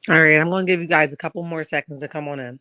All right, I'm going to give you guys a couple more seconds to come on in.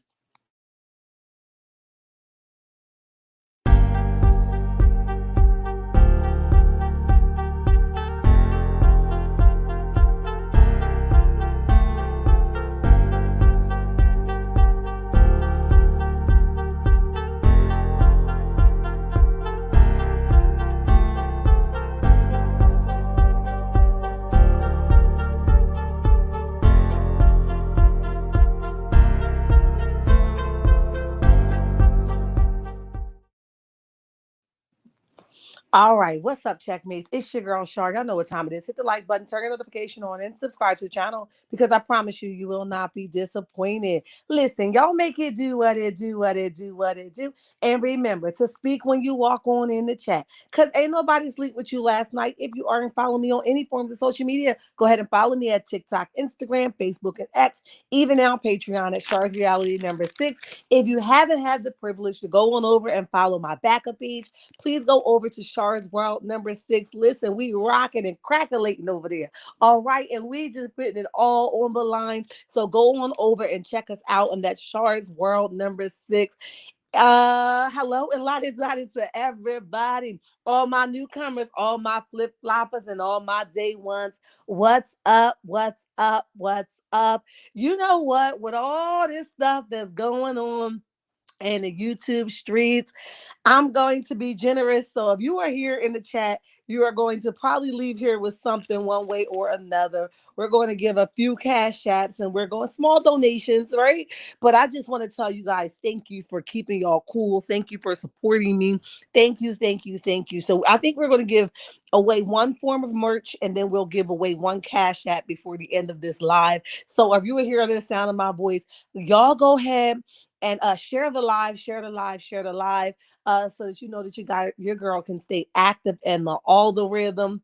All right, what's up, checkmates? It's your girl Shark. I know what time it is. Hit the like button, turn your notification on, and subscribe to the channel because I promise you, you will not be disappointed. Listen, y'all make it do what it do, what it do, what it do. And remember to speak when you walk on in the chat because ain't nobody sleep with you last night. If you aren't following me on any forms of social media, go ahead and follow me at TikTok, Instagram, Facebook, and X, even now Patreon at Shar's Reality number 6. If you haven't had the privilege to go on over and follow my backup page, please go over to Shard's World number 6. Listen, we rocking and crackling over there. All right. And we just putting it all on the line. So go on over and check us out on that Shard's World number 6. Hello and lottie dottie to everybody, all my newcomers, all my flip-floppers, and all my day ones. What's up? What's up? What's up? You know what? With all this stuff that's going on in the YouTube streets, I'm going to be generous. So if you are here in the chat, you are going to probably leave here with something one way or another. We're going to give a few cash apps and we're going small donations, right? But I just want to tell you guys, thank you for keeping y'all cool. Thank you for supporting me. Thank you, thank you, thank you. So I think we're going to give away one form of merch and then we'll give away one cash app before the end of this live. So if you are hearing the sound of my voice, y'all go ahead and share the live, share the live, share the live, so that you know that your girl can stay active in the algorithm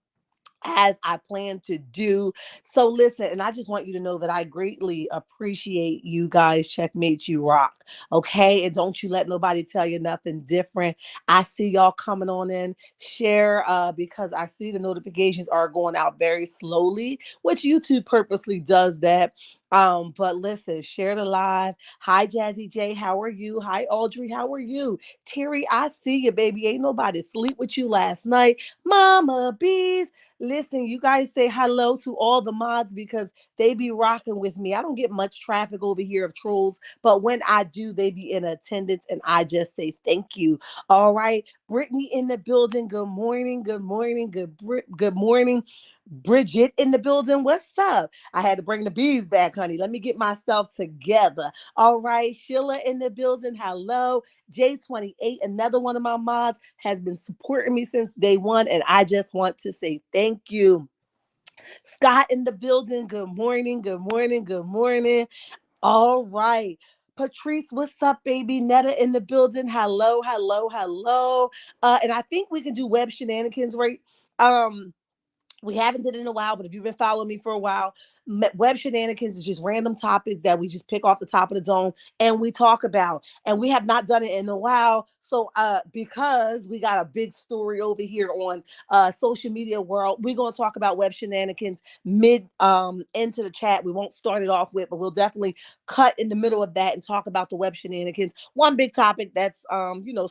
as I plan to do. So listen, and I just want you to know that I greatly appreciate you guys. Checkmate, you rock. Okay. And don't you let nobody tell you nothing different. I see y'all coming on in. Share because I see the notifications are going out very slowly, which YouTube purposely does that. But listen, share the live. Hi, Jazzy J. How are you? Hi, Audrey. How are you? Terry, I see you, baby. Ain't nobody sleep with you last night. Mama Bees. Listen, you guys say hello to all the mods because they be rocking with me. I don't get much traffic over here of trolls, but when I do, they be in attendance and I just say thank you. All right. Brittany in the building. Good morning. Good morning. Good morning. Bridget in the building. What's up? I had to bring the bees back, honey. Let me get myself together. All right. Sheila in the building. Hello. J28, another one of my mods, has been supporting me since day one. And I just want to say thank you. Scott in the building. Good morning. Good morning. Good morning. All right. Patrice, what's up, baby? Netta in the building. Hello, hello, hello. And I think we can do web shenanigans, right? We haven't did it in a while, but if you've been following me for a while, web shenanigans is just random topics that we just pick off the top of the dome and we talk about. And we have not done it in a while. So because we got a big story over here on social media world, we're gonna talk about web shenanigans mid into the chat. We won't start it off with, but we'll definitely cut in the middle of that and talk about the web shenanigans. One big topic that's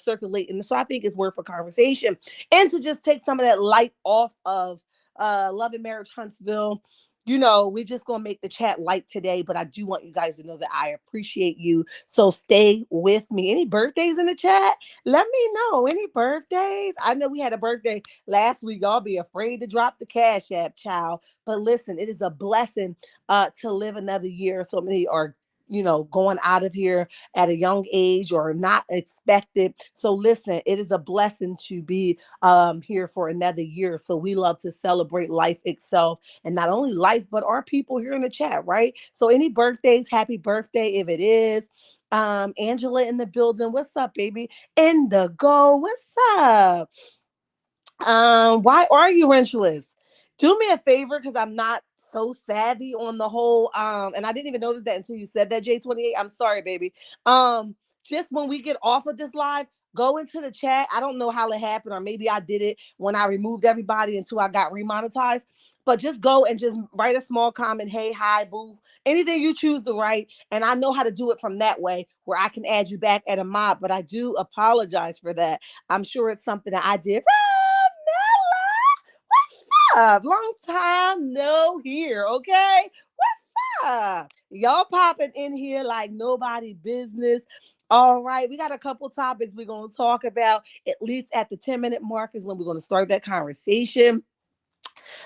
circulating. So I think it's worth a conversation. And to just take some of that light off of Love and Marriage Huntsville. We just gonna make the chat light today, but I do want you guys to know that I appreciate you. So stay with me. Any birthdays in the chat? Let me know. Any birthdays? I know we had a birthday last week. Y'all be afraid to drop the cash app, child. But listen, it is a blessing to live another year. So many are going out of here at a young age or not expected. So listen, it is a blessing to be here for another year. So we love to celebrate life itself, and not only life, but our people here in the chat, right? So any birthdays, happy birthday if it is. Angela in the building. What's up, baby? Indigo, what's up? Why are you wrenchless? Do me a favor because I'm not so savvy on the whole and I didn't even notice that until you said that, J28. I'm sorry, baby. Just when we get off of this live, Go into the chat. I don't know how it happened, or maybe I did it when I removed everybody until I got remonetized. But just go and just write a small comment. Hey, hi, boo. Anything you choose to write. And I know how to do it from that way where I can add you back at a mob. But I do apologize for that. I'm sure it's something that I did. What's up? Long time no here, okay? What's up? Y'all popping in here like nobody business. All right, we got a couple topics we're going to talk about. At least at the 10-minute mark is when we're going to start that conversation.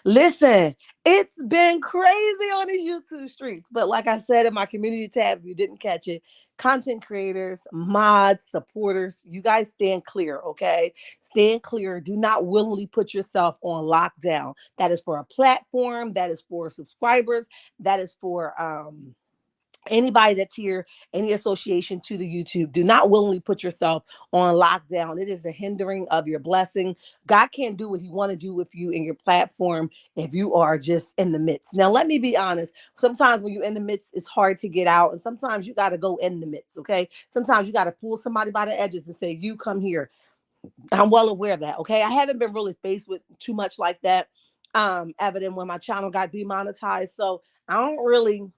Listen, it's been crazy on these YouTube streets. But like I said in my community tab, if you didn't catch it, content creators, mods, supporters, you guys stand clear, okay? Stand clear. Do not willingly put yourself on lockdown. That is for a platform, that is for subscribers, that is for anybody that's here, any association to the YouTube. Do not willingly put yourself on lockdown. It is a hindering of your blessing. God can't do what he want to do with you and your platform if you are just in the midst. Now, let me be honest. Sometimes when you're in the midst, it's hard to get out. And sometimes you got to go in the midst, okay? Sometimes you got to pull somebody by the edges and say, you come here. I'm well aware of that, okay? I haven't been really faced with too much like that evident when my channel got demonetized. So I don't really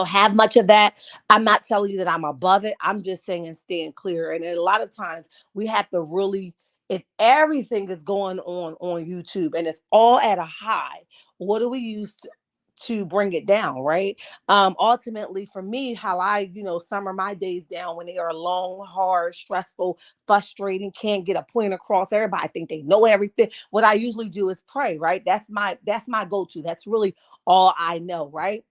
have much of that. I'm not telling you that I'm above it. I'm just saying stand clear. And a lot of times we have to really, if everything is going on YouTube and it's all at a high, what do we use to bring it down, right? Ultimately for me, how I, summer my days down when they are long, hard, stressful, frustrating, can't get a point across. Everybody think they know everything. What I usually do is pray, right? That's my go-to. That's really all I know, right?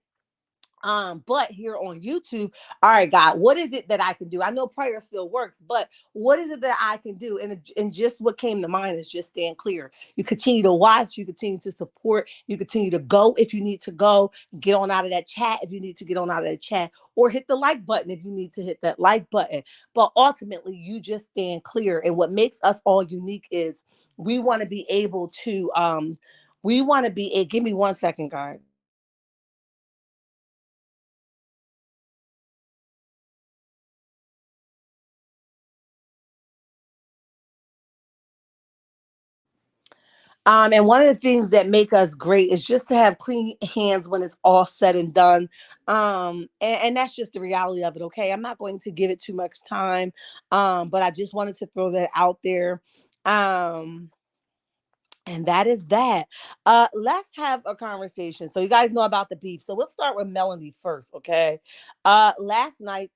But here on YouTube, all right, God, what is it that I can do? I know prayer still works, but what is it that I can do? And just what came to mind is just stand clear. You continue to watch, you continue to support, you continue to go if you need to go, get on out of that chat if you need to get on out of that chat, or hit the like button if you need to hit that like button. But ultimately, you just stand clear. And what makes us all unique is we want to be able to we want to be give me 1 second, guys. And one of the things that make us great is just to have clean hands when it's all said and done. And that's just the reality of it. Okay. I'm not going to give it too much time. But I just wanted to throw that out there. Um, and that is that. Let's have a conversation. So you guys know about the beef. So we'll start with Melanie first, okay? Last night,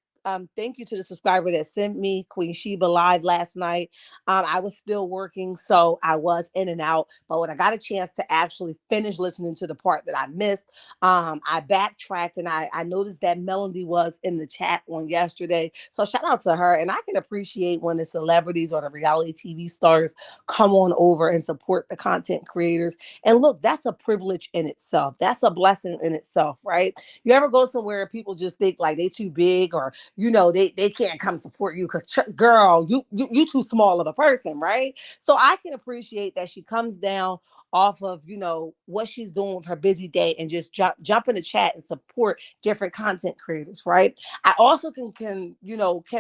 thank you to the subscriber that sent me Queen Sheba live last night. I was still working, so I was in and out. But when I got a chance to actually finish listening to the part that I missed, I backtracked and I noticed that Melanie was in the chat on yesterday. So shout out to her. And I can appreciate when the celebrities or the reality TV stars come on over and support the content creators. And look, that's a privilege in itself. That's a blessing in itself, right? You ever go somewhere and people just think like they too big, or they can't come support you because girl, you too small of a person, right? So I can appreciate that she comes down off of what she's doing with her busy day and just jump in the chat and support different content creators, right? I also can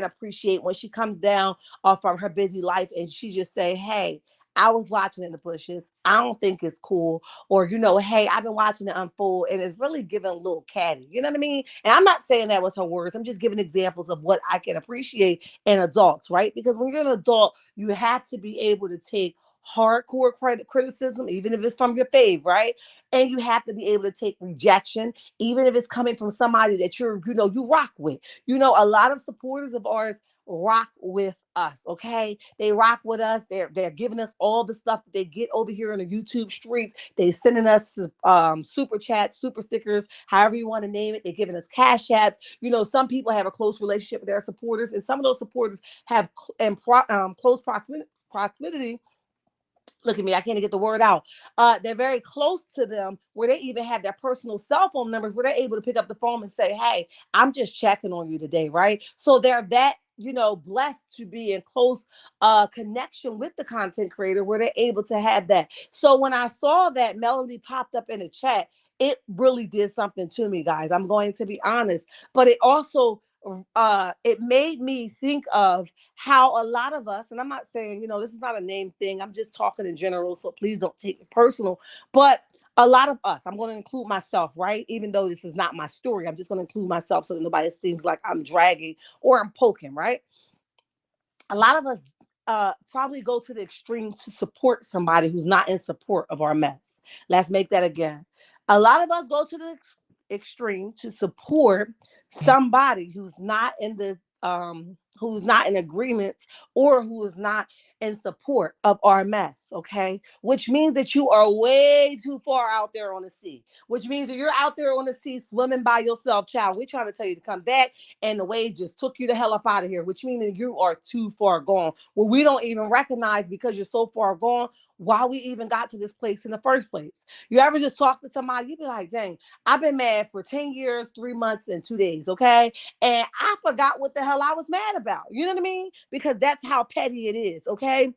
appreciate when she comes down from her busy life and she just say, hey, I was watching in the bushes. I don't think it's cool. Or, hey, I've been watching it unfold and it's really giving a little catty. You know what I mean? And I'm not saying that was her words. I'm just giving examples of what I can appreciate in adults, right? Because when you're an adult, you have to be able to take hardcore criticism, even if it's from your fave, right? And you have to be able to take rejection, even if it's coming from somebody that you rock with. A lot of supporters of ours rock with us, okay? They rock with us. They're giving us all the stuff that they get over here in the YouTube streets. They sending us super chats, super stickers, however you want to name it. They're giving us cash apps. Some people have a close relationship with their supporters, and some of those supporters have close proximity. Look at me, I can't get the word out. They're very close to them where they even have their personal cell phone numbers where they're able to pick up the phone and say, hey, I'm just checking on you today, right? So they're that blessed to be in close connection with the content creator where they're able to have that. So when I saw that Melody popped up in the chat, it really did something to me, guys. I'm going to be honest, but it also it made me think of how a lot of us, and I'm not saying, this is not a name thing, I'm just talking in general, so please don't take it personal, but a lot of us, I'm going to include myself, right? Even though this is not my story, I'm just going to include myself so that nobody seems like I'm dragging or I'm poking, right? A lot of us probably go to the extreme to support somebody who's not in support of our mess. Let's make that again. A lot of us go to the extreme to support somebody who's not in agreement or who is not in support of our mess, okay? Which means that you are way too far out there on the sea. Which means that you're out there on the sea swimming by yourself, child. We're trying to tell you to come back, and the wave just took you the hell up out of here, which means that you are too far gone. Well, we don't even recognize because you're so far gone why we even got to this place in the first place. You ever just talk to somebody, you be like, dang, I've been mad for 10 years, 3 months, and 2 days, okay? And I forgot what the hell I was mad about. You know what I mean? Because that's how petty it is, okay?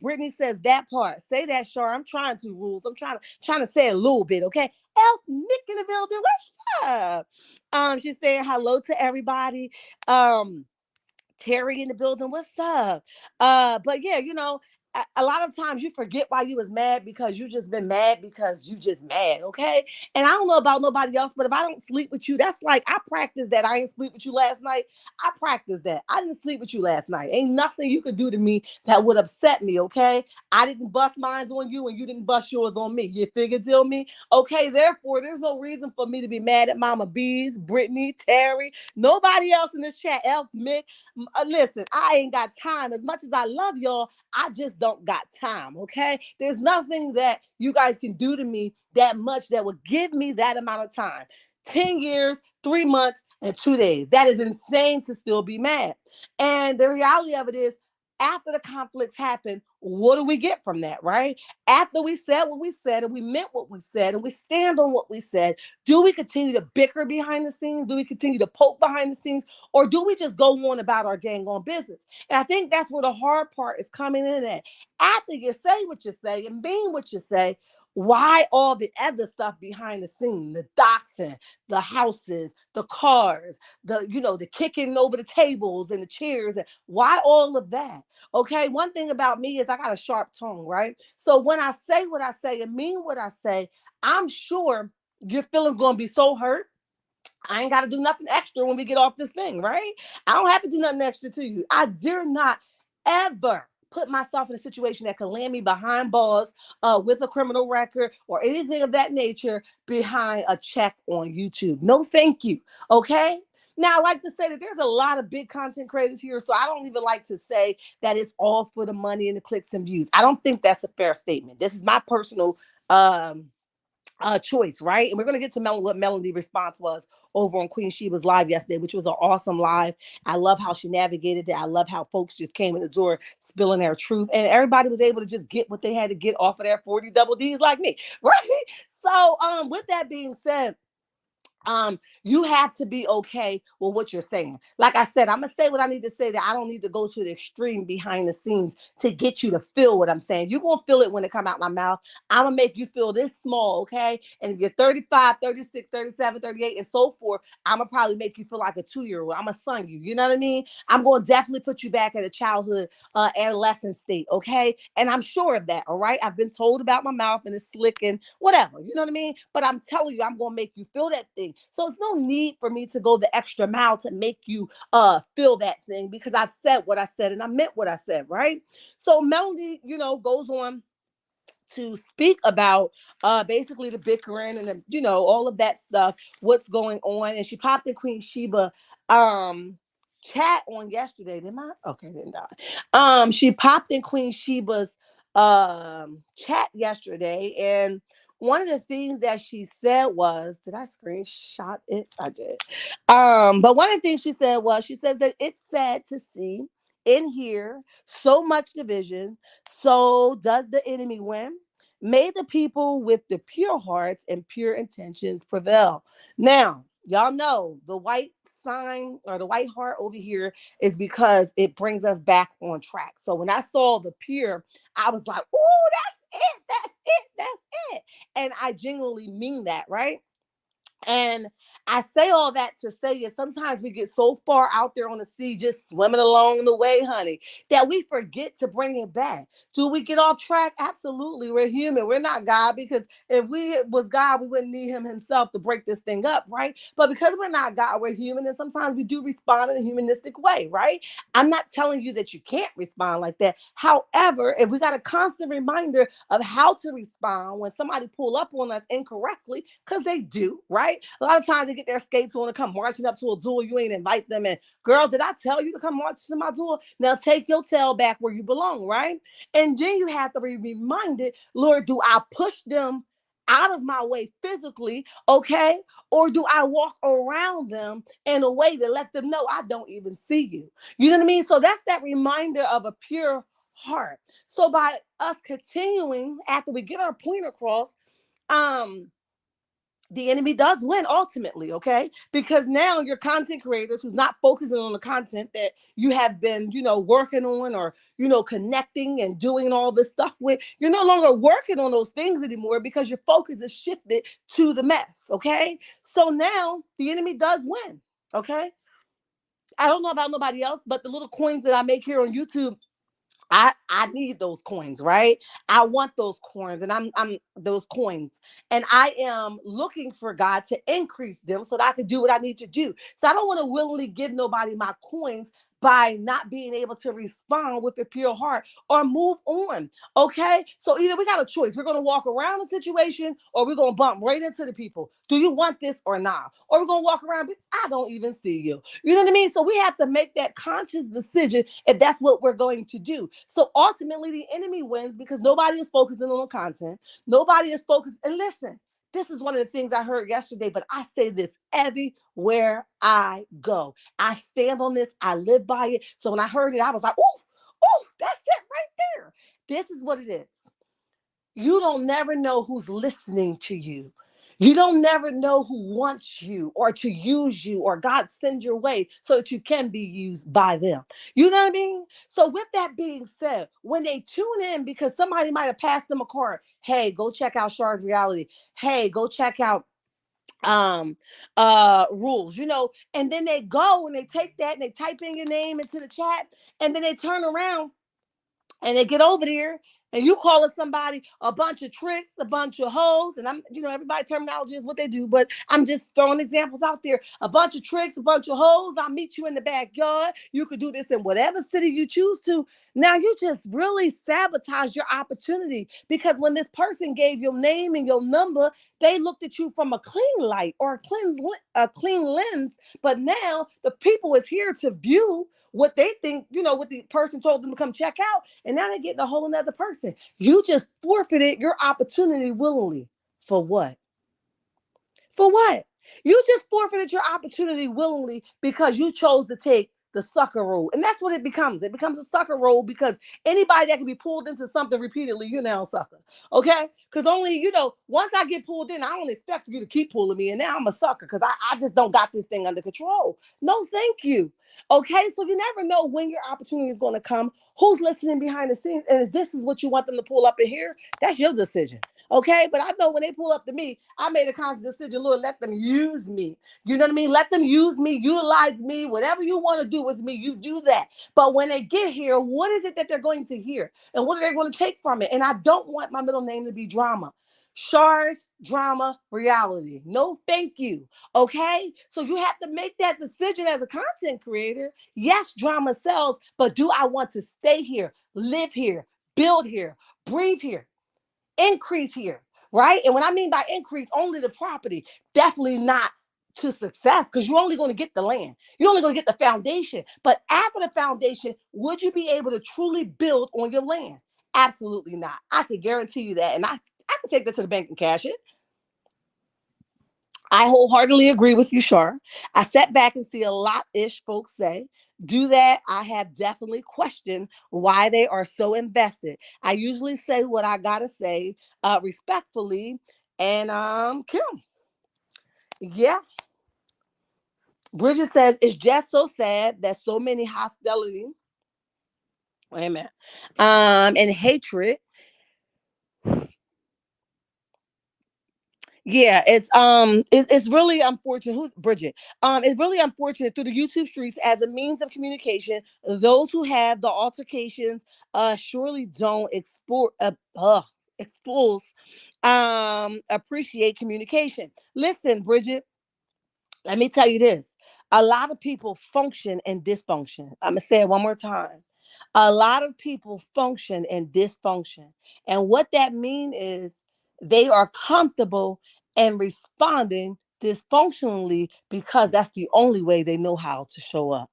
Brittany says that part. Say that, Shar. I'm trying to, Rules. I'm trying to say a little bit, okay? Elf Nick in the building. What's up? She's saying hello to everybody. Terry in the building. What's up? But yeah, a lot of times you forget why you was mad because you just been mad because you just mad, okay? And I don't know about nobody else, but if I don't sleep with you, that's like I practice that. I ain't sleep with you last night. I practice that. I didn't sleep with you last night. Ain't nothing you could do to me that would upset me, okay? I didn't bust mines on you and you didn't bust yours on me. You figure till me? Okay, therefore, there's no reason for me to be mad at Mama Bees, Brittany, Terry, nobody else in this chat, Elf, Mick. Listen, I ain't got time. As much as I love y'all, I just don't got time, okay? There's nothing that you guys can do to me that much that would give me that amount of time. 10 years, 3 months, and 2 days. That is insane to still be mad. And the reality of it is, after the conflicts happen, what do we get from that, right? After we said what we said and we meant what we said and we stand on what we said, do we continue to bicker behind the scenes? Do we continue to poke behind the scenes? Or do we just go on about our dang on business? And I think that's where the hard part is coming in at. After you say what you say and mean what you say, why all the other stuff behind the scene, the doxing, the houses, the cars, the kicking over the tables and the chairs, and why all of that? Okay, one thing about me is I got a sharp tongue, right? So when I say what I say and mean what I say, I'm sure your feelings gonna be so hurt. I ain't got to do nothing extra when we get off this thing, right? I don't have to do nothing extra to you. I dare not ever put myself in a situation that could land me behind bars with a criminal record or anything of that nature behind a check on YouTube. No, thank you. Okay. Now, I like to say that there's a lot of big content creators here, so I don't even like to say that it's all for the money and the clicks and views. I don't think that's a fair statement. This is my personal choice, right? And we're gonna get to what Melody response was over on Queen Sheba's live yesterday, which was an awesome live. I love how she navigated that. I love how folks just came in the door spilling their truth, and everybody was able to just get what they had to get off of their 40 double D's like me, right? So, with that being said, you have to be okay with what you're saying. Like I said, I'm gonna say what I need to say, that I don't need to go to the extreme behind the scenes to get you to feel what I'm saying. You're gonna feel it when it come out my mouth. I'm gonna make you feel this small, okay? And if you're 35, 36, 37, 38, and so forth, I'm gonna probably make you feel like a 2-year-old. I'm gonna son you know what I mean? I'm gonna definitely put you back at a childhood adolescent state, okay? And I'm sure of that, all right? I've been told about my mouth and it's slick and whatever, you know what I mean? But I'm telling you, I'm gonna make you feel that thing. So it's no need for me to go the extra mile to make you feel that thing, because I've said what I said and I meant what I said, right? So Melody, goes on to speak about basically the bickering and all of that stuff, what's going on. And she popped in Queen Sheba chat on yesterday. Didn't I? Okay, didn't I? She popped in Queen Sheba's chat yesterday, and one of the things that she said was, did I screenshot it? I did. But one of the things she said was, she says that it's sad to see in here so much division. So does the enemy win? May the people with the pure hearts and pure intentions prevail. Now, y'all know the white sign or the white heart over here is because it brings us back on track. So when I saw the pure, I was like, oh, that's it. That's it. That's it. And I genuinely mean that, right? And I say all that to say is sometimes we get so far out there on the sea, just swimming along the way, honey, that we forget to bring it back. Do we get off track? Absolutely. We're human. We're not God, because if we was God, we wouldn't need him himself to break this thing up, right? But because we're not God, we're human. And sometimes we do respond in a humanistic way, right? I'm not telling you that you can't respond like that. However, if we got a constant reminder of how to respond when somebody pull up on us incorrectly, because they do, right? A lot of times they get their skates on and come marching up to a door. You ain't invite them. And girl, did I tell you to come march to my door? Now take your tail back where you belong, right? And then you have to be reminded, Lord, do I push them out of my way physically, okay? Or do I walk around them in a way to let them know I don't even see you? You know what I mean? So that's that reminder of a pure heart. So by us continuing after we get our point across, um, the enemy does win ultimately, okay? Because now your content creators who's not focusing on the content that you have been, working on, or, connecting and doing all this stuff with, you're no longer working on those things anymore because your focus is shifted to the mess, okay? So now the enemy does win, okay? I don't know about nobody else, but the little coins that I make here on YouTube, I need those coins, right? I want those coins, and I'm those coins, and I am looking for God to increase them so that I can do what I need to do. So I don't want to willingly give nobody my coins by not being able to respond with a pure heart or move on. Okay, so either we got a choice: we're going to walk around the situation, or we're going to bump right into the people. Do you want this or not? Or we're going to walk around, but I don't even see you. You know what I mean? So we have to make that conscious decision if that's what we're going to do. So ultimately, the enemy wins because nobody is focusing on the content. Nobody is focused. And listen, this is one of the things I heard yesterday, but I say this everywhere I go. I stand on this. I live by it. So when I heard it, I was like, oh, that's it right there. This is what it is. You don't never know who's listening to you. You don't never know who wants you or to use you, or God send your way so that you can be used by them. You know what I mean? So with that being said, when they tune in because somebody might have passed them a card, hey, go check out Shar's Reality. Hey, go check out rules, and then they go and they take that and they type in your name into the chat, and then they turn around and they get over there, and you calling somebody a bunch of tricks, a bunch of hoes, and everybody terminology is what they do, but I'm just throwing examples out there. A bunch of tricks, a bunch of hoes. I'll meet you in the backyard. You could do this in whatever city you choose to. Now you just really sabotage your opportunity, because when this person gave your name and your number, they looked at you from a clean light or a clean lens. But now the people is here to view what they think, what the person told them to come check out. And now they're getting a whole nother person. You just forfeited your opportunity willingly. For what? For what? You just forfeited your opportunity willingly because you chose to take the sucker role. And that's what it becomes. It becomes a sucker role because anybody that can be pulled into something repeatedly, you're now a sucker. Okay? Because only, once I get pulled in, I don't expect for you to keep pulling me. And now I'm a sucker because I just don't got this thing under control. No, thank you. Okay? So you never know when your opportunity is going to come, who's listening behind the scenes. And if this is what you want them to pull up in here, that's your decision. Okay, but I know when they pull up to me, I made a conscious decision, Lord, let them use me. You know what I mean? Let them use me, utilize me, whatever you want to do with me, you do that. But when they get here, what is it that they're going to hear? And what are they going to take from it? And I don't want my middle name to be drama. Shar's Drama Reality. No, thank you. Okay, so you have to make that decision as a content creator. Yes, drama sells, but do I want to stay here, live here, build here, breathe here, increase here, right? And when I mean by increase, only the property, definitely not to success, because you're only going to get the land. You're only going to get the foundation. But after the foundation, would you be able to truly build on your land? Absolutely not. I can guarantee you that. And I can take that to the bank and cash it. I wholeheartedly agree with you, Shar. I sat back and see a lot ish folks say, do that. I have definitely questioned why they are so invested. I usually say what I gotta say respectfully. And Kim, yeah. Bridget says it's just so sad that so many hostility, wait a minute, and hatred. Yeah, it's really unfortunate. Who's Bridget? It's really unfortunate through the YouTube streets as a means of communication. Those who have the altercations surely don't expose appreciate communication. Listen, Bridget, let me tell you this. A lot of people function in dysfunction. I'm going to say it one more time. A lot of people function in dysfunction. And what that means is they are comfortable and responding dysfunctionally because that's the only way they know how to show up.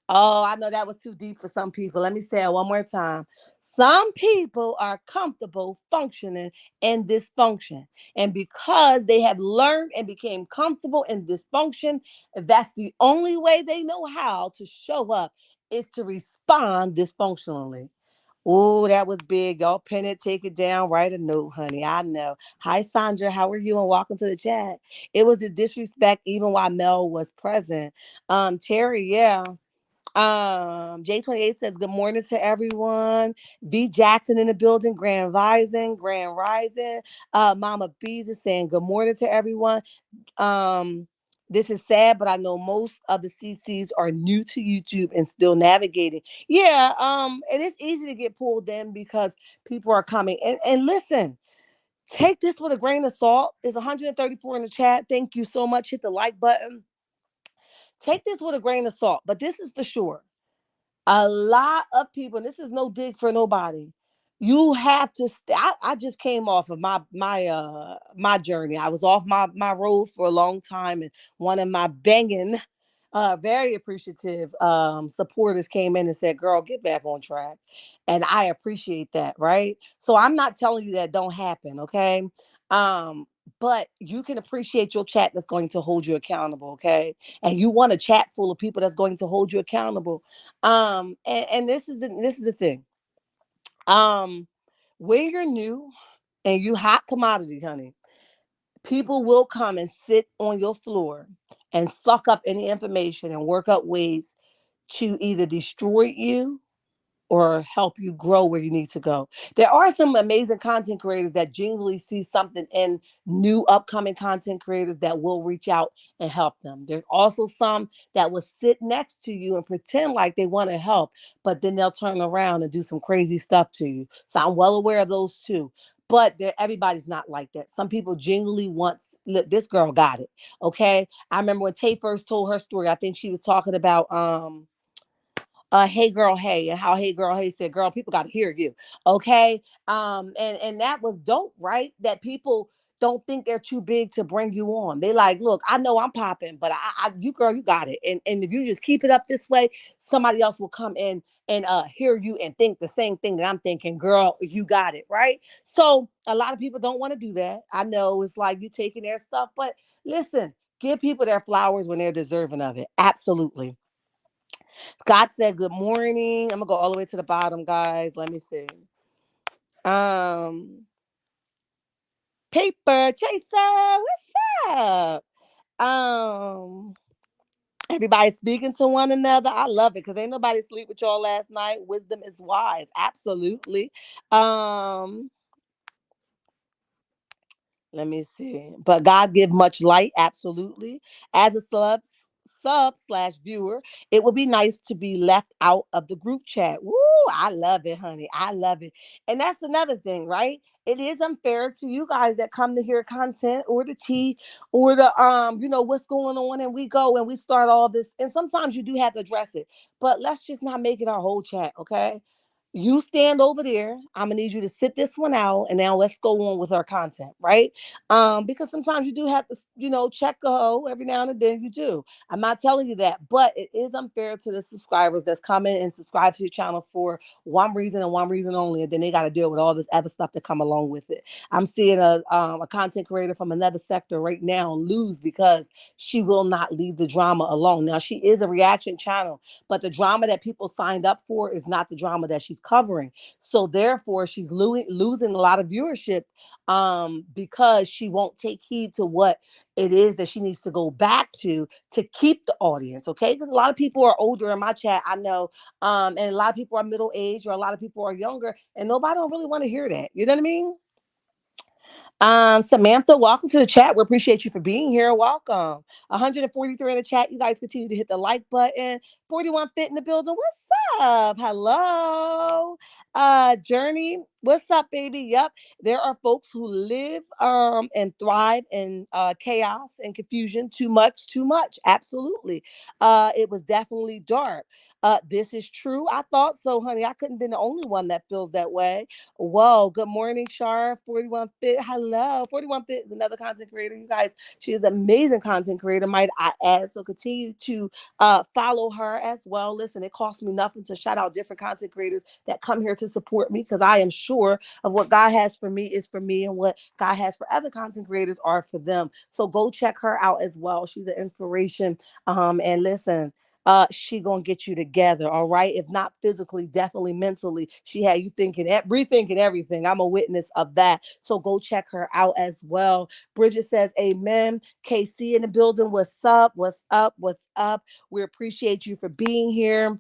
Oh, I know that was too deep for some people. Let me say it one more time. Some people are comfortable functioning in dysfunction. And because they have learned and became comfortable in dysfunction, that's the only way they know how to show up is to respond dysfunctionally. Oh, that was big. Y'all pin it, take it down, write a note, honey. I know. Hi, Sandra. How are you? And welcome to the chat. It was the disrespect even while Mel was present. Terry, yeah. J28 says good morning to everyone. V Jackson in the building, Grand Rising, Grand Rising. Mama Bees is saying good morning to everyone. Um, this is sad, but I know most of the CCs are new to YouTube and still navigating. Yeah, and it's easy to get pulled in because people are coming. And listen, take this with a grain of salt. There's 134 in the chat. Thank you so much. Hit the like button. Take this with a grain of salt, but this is for sure. A lot of people, and this is no dig for nobody. You have to I just came off of my journey. I was off my road for a long time, and one of my banging very appreciative supporters came in and said, girl, get back on track. And I appreciate that, right? So I'm not telling you that don't happen, okay? Um, but you can appreciate your chat that's going to hold you accountable, okay? And you want a chat full of people that's going to hold you accountable. And this is the thing. Um, when you're new and you hot commodity, honey, people will come and sit on your floor and suck up any information and work up ways to either destroy you or help you grow where you need to go. There are some amazing content creators that genuinely see something in new upcoming content creators that will reach out and help them. There's also some that will sit next to you and pretend like they want to help, but then they'll turn around and do some crazy stuff to you. So I'm well aware of those too. But everybody's not like that. Some people genuinely want, look, this girl got it. Okay. I remember when Tay first told her story, I think she was talking about hey girl hey, and how hey girl hey said, girl, people got to hear you. Okay. And that was dope, right? That people don't think they're too big to bring you on. They like, look, I know I'm popping, but you girl, you got it. And if you just keep it up this way, somebody else will come in and hear you and think the same thing that I'm thinking. Girl, you got it, right? So a lot of people don't want to do that. I know it's like you taking their stuff, but listen, give people their flowers when they're deserving of it. Absolutely. God said good morning. I'm gonna go all the way to the bottom, guys. Let me see. Um, Paper Chaser, what's up? Um, Everybody speaking to one another. I love it because ain't nobody sleep with y'all last night. Wisdom is wise. Absolutely. Um, Let me see. But God give much light, absolutely. As a sub/viewer, it would be nice to be left out of the group chat. Woo, I love it, honey. I love it. And that's another thing, right? It is unfair to you guys that come to hear content or the tea or the what's going on, and we go and we start all this. And sometimes you do have to address it. But let's just not make it our whole chat, okay? You stand over there. I'm gonna need you to sit this one out, and now let's go on with our content, right? Because sometimes you do have to, check a hoe every now and then. You do. I'm not telling you that, but it is unfair to the subscribers that's coming and subscribe to your channel for one reason and one reason only, and then they got to deal with all this other stuff that come along with it. I'm seeing a content creator from another sector right now lose because she will not leave the drama alone. Now she is a reaction channel, but the drama that people signed up for is not the drama that she's covering. So therefore, she's losing a lot of viewership because she won't take heed to what it is that she needs to go back to keep the audience. Okay, because a lot of people are older in my chat, I know, and a lot of people are middle age or a lot of people are younger, and nobody don't really want to hear that. You know what I mean? Samantha, welcome to the chat. We appreciate you for being here. Welcome. 143 in the chat. You guys continue to hit the like button. 41 Fit in the building. What's up? Hello. Journey. What's up, baby? Yep. There are folks who live and thrive in chaos and confusion. Too much, too much. Absolutely. It was definitely dark. This is true. I thought so, honey. I couldn't be the only one that feels that way. Whoa, good morning, Shar. 41 Fit. Hello. 41 Fit is another content creator. You guys, she is an amazing content creator, might I add. So continue to follow her as well. Listen, it costs me nothing to shout out different content creators that come here to support me because I am sure of what God has for me is for me and what God has for other content creators are for them. So go check her out as well. She's an inspiration. And listen, she gonna get you together, all right? If not physically, definitely mentally. She had you thinking, rethinking everything. I'm a witness of that. So go check her out as well. Bridget says, "Amen." KC in the building. What's up? What's up? What's up? We appreciate you for being here.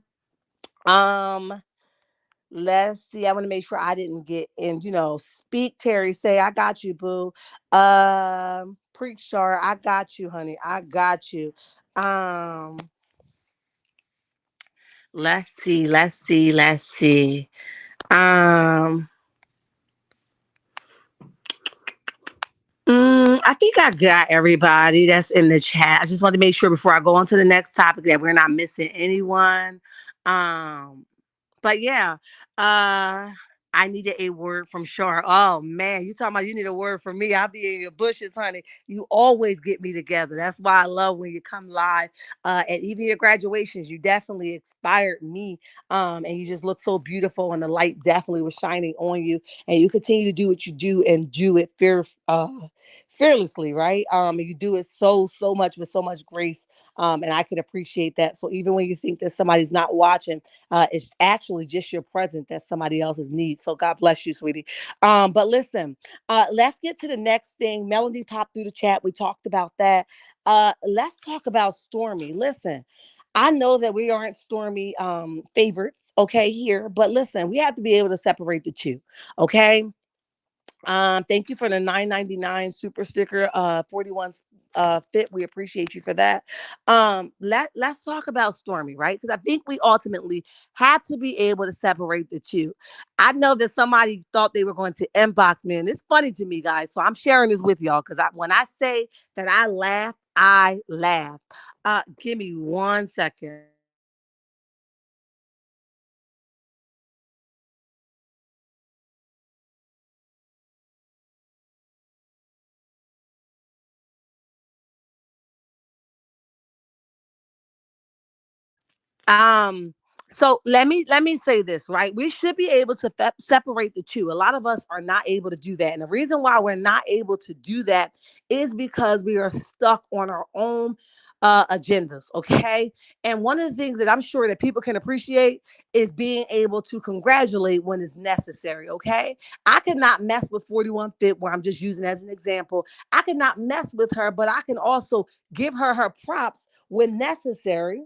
Um, let's see. I want to make sure I didn't get in. Speak. Terry, say, "I got you, boo." Preach, Star. I got you, honey. I got you. Um. Let's see, let's see, let's see. Um, I think I got everybody that's in the chat. I just want to make sure before I go on to the next topic that we're not missing anyone. Um, But yeah, uh, I needed a word from Shar. Oh man, you talking about you need a word from me? I'll be in your bushes, honey. You always get me together. That's why I love when you come live. And even your graduations, you definitely inspired me. And you just look so beautiful, and the light definitely was shining on you. And you continue to do what you do and do it fearlessly, right? And you do it so much with so much grace. And I can appreciate that. So even when you think that somebody's not watching, it's actually just your presence that somebody else's needs. So God bless you, sweetie. But listen, let's get to the next thing. Melody popped through the chat. We talked about that. Let's talk about Stormy. Listen, I know that we aren't Stormy favorites, okay, here, but listen, we have to be able to separate the two, okay? Thank you for the 9.99 super sticker, 41 fit. We appreciate you for that. Let's talk about Stormy, right? Because I think we ultimately have to be able to separate the two. I know that somebody thought they were going to inbox me, and it's funny to me, guys. So I'm sharing this with y'all because when I say that I laugh, I laugh. Give me 1 second. Um, so let me say this, right? We should be able to separate the two. A lot of us are not able to do that. And the reason why we're not able to do that is because we are stuck on our own agendas, okay? And one of the things that I'm sure that people can appreciate is being able to congratulate when it's necessary, okay? I could not mess with 41 Fit, where I'm just using as an example. I could not mess with her, but I can also give her her props when necessary.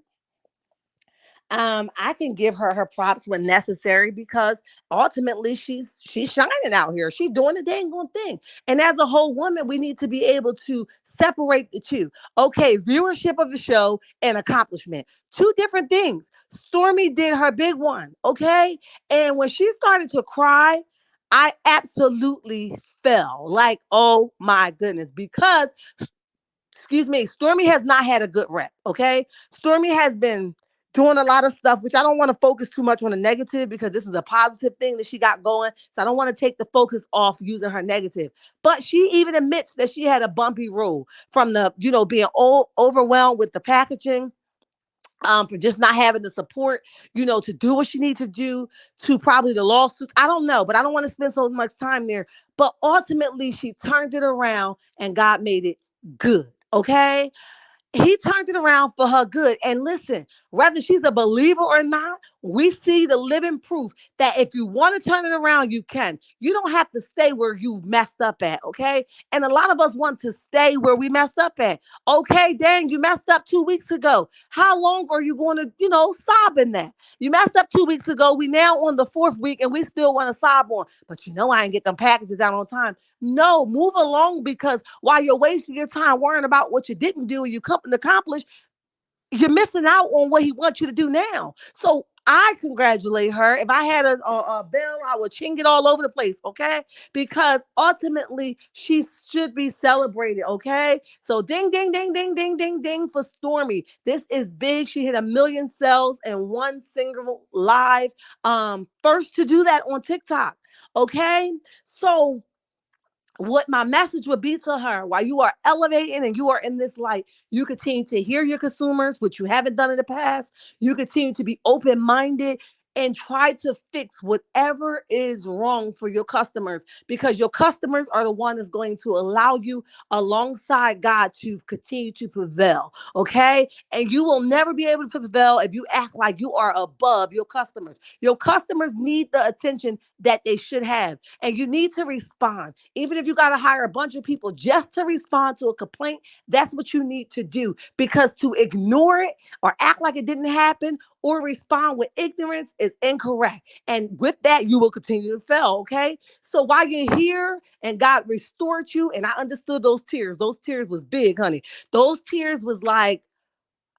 I can give her her props when necessary because ultimately she's shining out here. She's doing the dang on thing. And as a whole woman, we need to be able to separate the two. Okay, viewership of the show and accomplishment. Two different things. Stormy did her big one, okay? And when she started to cry, I absolutely fell. Like, oh my goodness, because excuse me, Stormy has not had a good rep. Okay. Stormy has been doing a lot of stuff, which I don't want to focus too much on the negative because this is a positive thing that she got going. So I don't want to take the focus off using her negative. But she even admits that she had a bumpy road from being overwhelmed with the packaging, for just not having the support, to do what she needs to do, to probably the lawsuits. I don't know, but I don't want to spend so much time there. But ultimately, she turned it around and God made it good. Okay. He turned it around for her good. And listen, whether she's a believer or not, We see the living proof that if you want to turn it around, you can. You don't have to stay where you messed up at, okay? And a lot of us want to stay where we messed up at. Okay, dang, you messed up 2 weeks ago. How long are you going to, sob in that? You messed up 2 weeks ago. We now on the fourth week and we still want to sob on. But I ain't get them packages out on time. No, move along, because while you're wasting your time worrying about what you didn't do and you couldn't accomplish, you're missing out on what he wants you to do now. So I congratulate her. If I had a bell, I would ching it all over the place, okay? Because ultimately, she should be celebrated, okay? So ding, ding, ding, ding, ding, ding, ding for Stormy. This is big. She hit 1 million sales in one single live. First to do that on TikTok, okay? So what my message would be to her: while you are elevating and you are in this light, you continue to hear your consumers, which you haven't done in the past. You continue to be open-minded and try to fix whatever is wrong for your customers, because your customers are the one that's going to allow you alongside God to continue to prevail, okay? And you will never be able to prevail if you act like you are above your customers. Your customers need the attention that they should have, and you need to respond. Even if you got to hire a bunch of people just to respond to a complaint, that's what you need to do, because to ignore it or act like it didn't happen or respond with ignorance is incorrect. And with that, you will continue to fail, okay? So while you're here and God restored you, and I understood those tears was big, honey. Those tears was like,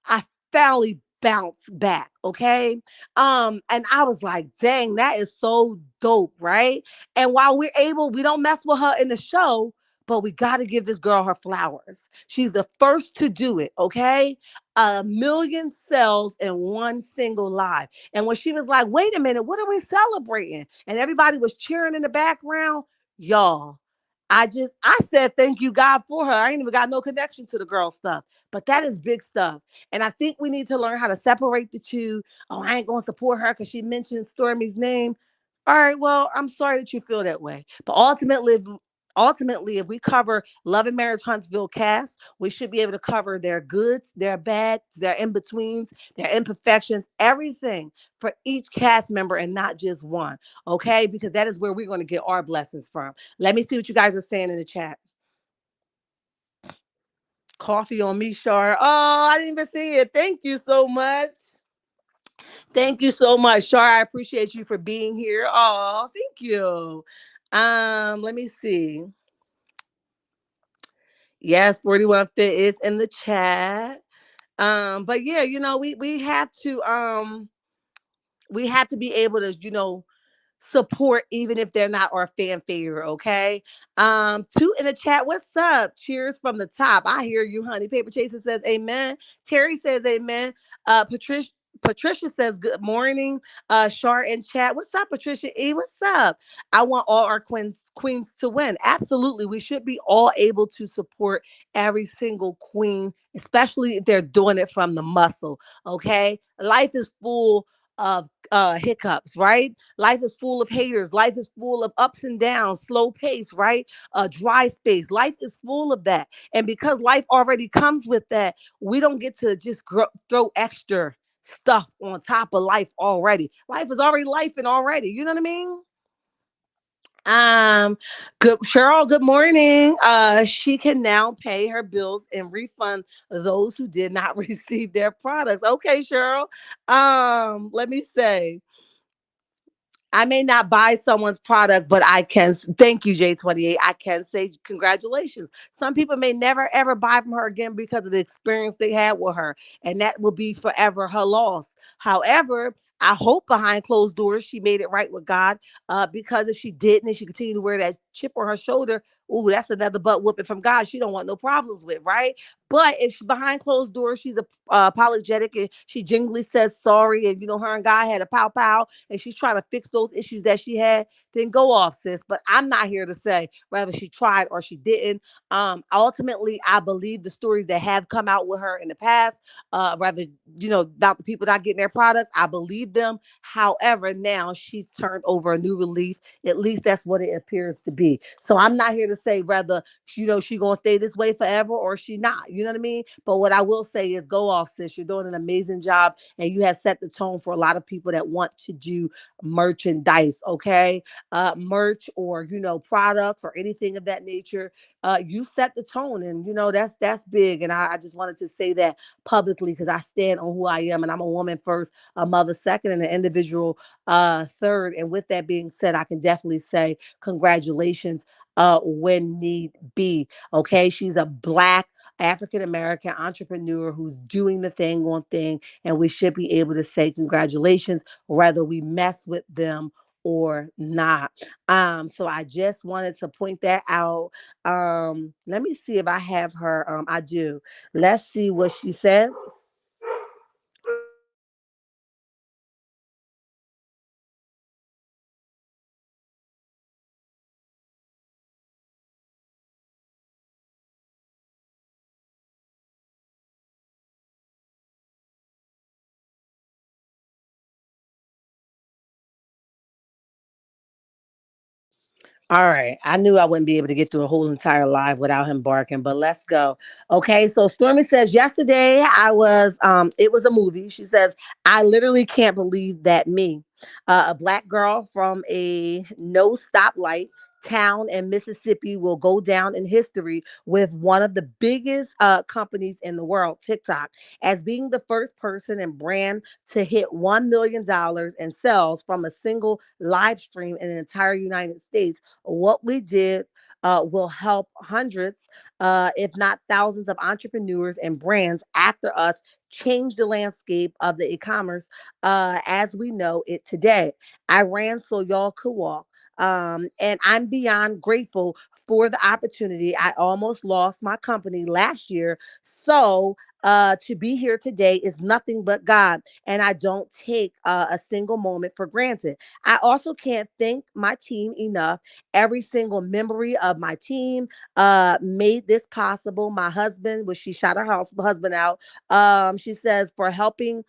I finally bounced back, okay? And I was like, dang, that is so dope, right? And while we don't mess with her in the show, but we got to give this girl her flowers. She's the first to do it, okay? 1 million sales in one single live. And when she was like, wait a minute, what are we celebrating? And everybody was cheering in the background, y'all. I said thank you God for her. I ain't even got no connection to the girl stuff, but that is big stuff. And I think we need to learn how to separate the two. Oh, I ain't going to support her because she mentioned Stormy's name. All right, well, I'm sorry that you feel that way. But ultimately, if we cover Love and Marriage Huntsville cast, we should be able to cover their goods, their bads, their in-betweens, their imperfections, everything for each cast member and not just one. Okay? Because that is where we're going to get our blessings from. Let me see what you guys are saying in the chat. Coffee on me, Shar. Oh, I didn't even see it. Thank you so much. Thank you so much, Shar. I appreciate you for being here. Oh, thank you. Let me see. Yes, 41 Fit is in the chat. But yeah, we have to be able to, support even if they're not our fan favorite, okay? Two in the chat, what's up? Cheers from the top. I hear you, honey. Paper Chaser says amen. Terry says amen. Patricia says good morning. Shar in chat, what's up? Patricia E, what's up? I want all our queens to win. Absolutely, we should be all able to support every single queen, especially if they're doing it from the muscle, okay? Life is full of hiccups, right? Life is full of haters. Life is full of ups and downs, slow pace, right? Dry space. Life is full of that. And because life already comes with that, we don't get to just throw extra stuff on top of life already. Life is already life and already. You know what I mean? Good Cheryl, good morning. She can now pay her bills and refund those who did not receive their products. Okay, Cheryl. Let me say, I may not buy someone's product, but I can thank you, J28. I can say congratulations. Some people may never ever buy from her again because of the experience they had with her, and that will be forever her loss. However, I hope behind closed doors she made it right with God. Because if she didn't and she continued to wear that chip on her shoulder, ooh, that's another butt whooping from God. She don't want no problems with, right? But if she, behind closed doors, she's apologetic and she genuinely says sorry, and her and God had a pow pow, and she's trying to fix those issues that she had, then go off, sis. But I'm not here to say whether she tried or she didn't. Ultimately, I believe the stories that have come out with her in the past, rather, about the people not getting their products, I believe them. However, now she's turned over a new relief. At least that's what it appears to be. be. So I'm not here to say whether she gonna stay this way forever or she not. You know what I mean? But what I will say is go off, sis. You're doing an amazing job and you have set the tone for a lot of people that want to do merchandise, okay? Merch or products or anything of that nature. You set the tone, and that's big. And I just wanted to say that publicly because I stand on who I am, and I'm a woman first, a mother second, and an individual third. And with that being said, I can definitely say congratulations when need be. Okay, she's a Black African American entrepreneur who's doing the thing on thing, and we should be able to say congratulations whether we mess with them or not. So I just wanted to point that out. Let me see if I have her. I do. Let's see what she said. All right. I knew I wouldn't be able to get through a whole entire live without him barking, but let's go. Okay. So Stormy says, yesterday it was a movie. She says, I literally can't believe that me, a Black girl from a no stoplight town in Mississippi, will go down in history with one of the biggest companies in the world, TikTok, as being the first person and brand to hit $1 million in sales from a single live stream in the entire United States. What we did will help hundreds, if not thousands, of entrepreneurs and brands after us change the landscape of the e-commerce as we know it today. I ran so y'all could walk. And I'm beyond grateful for the opportunity. I almost lost my company last year. So to be here today is nothing but God. And I don't take a single moment for granted. I also can't thank my team enough. Every single memory of my team made this possible. My husband, when she shot her husband out, she says, for helping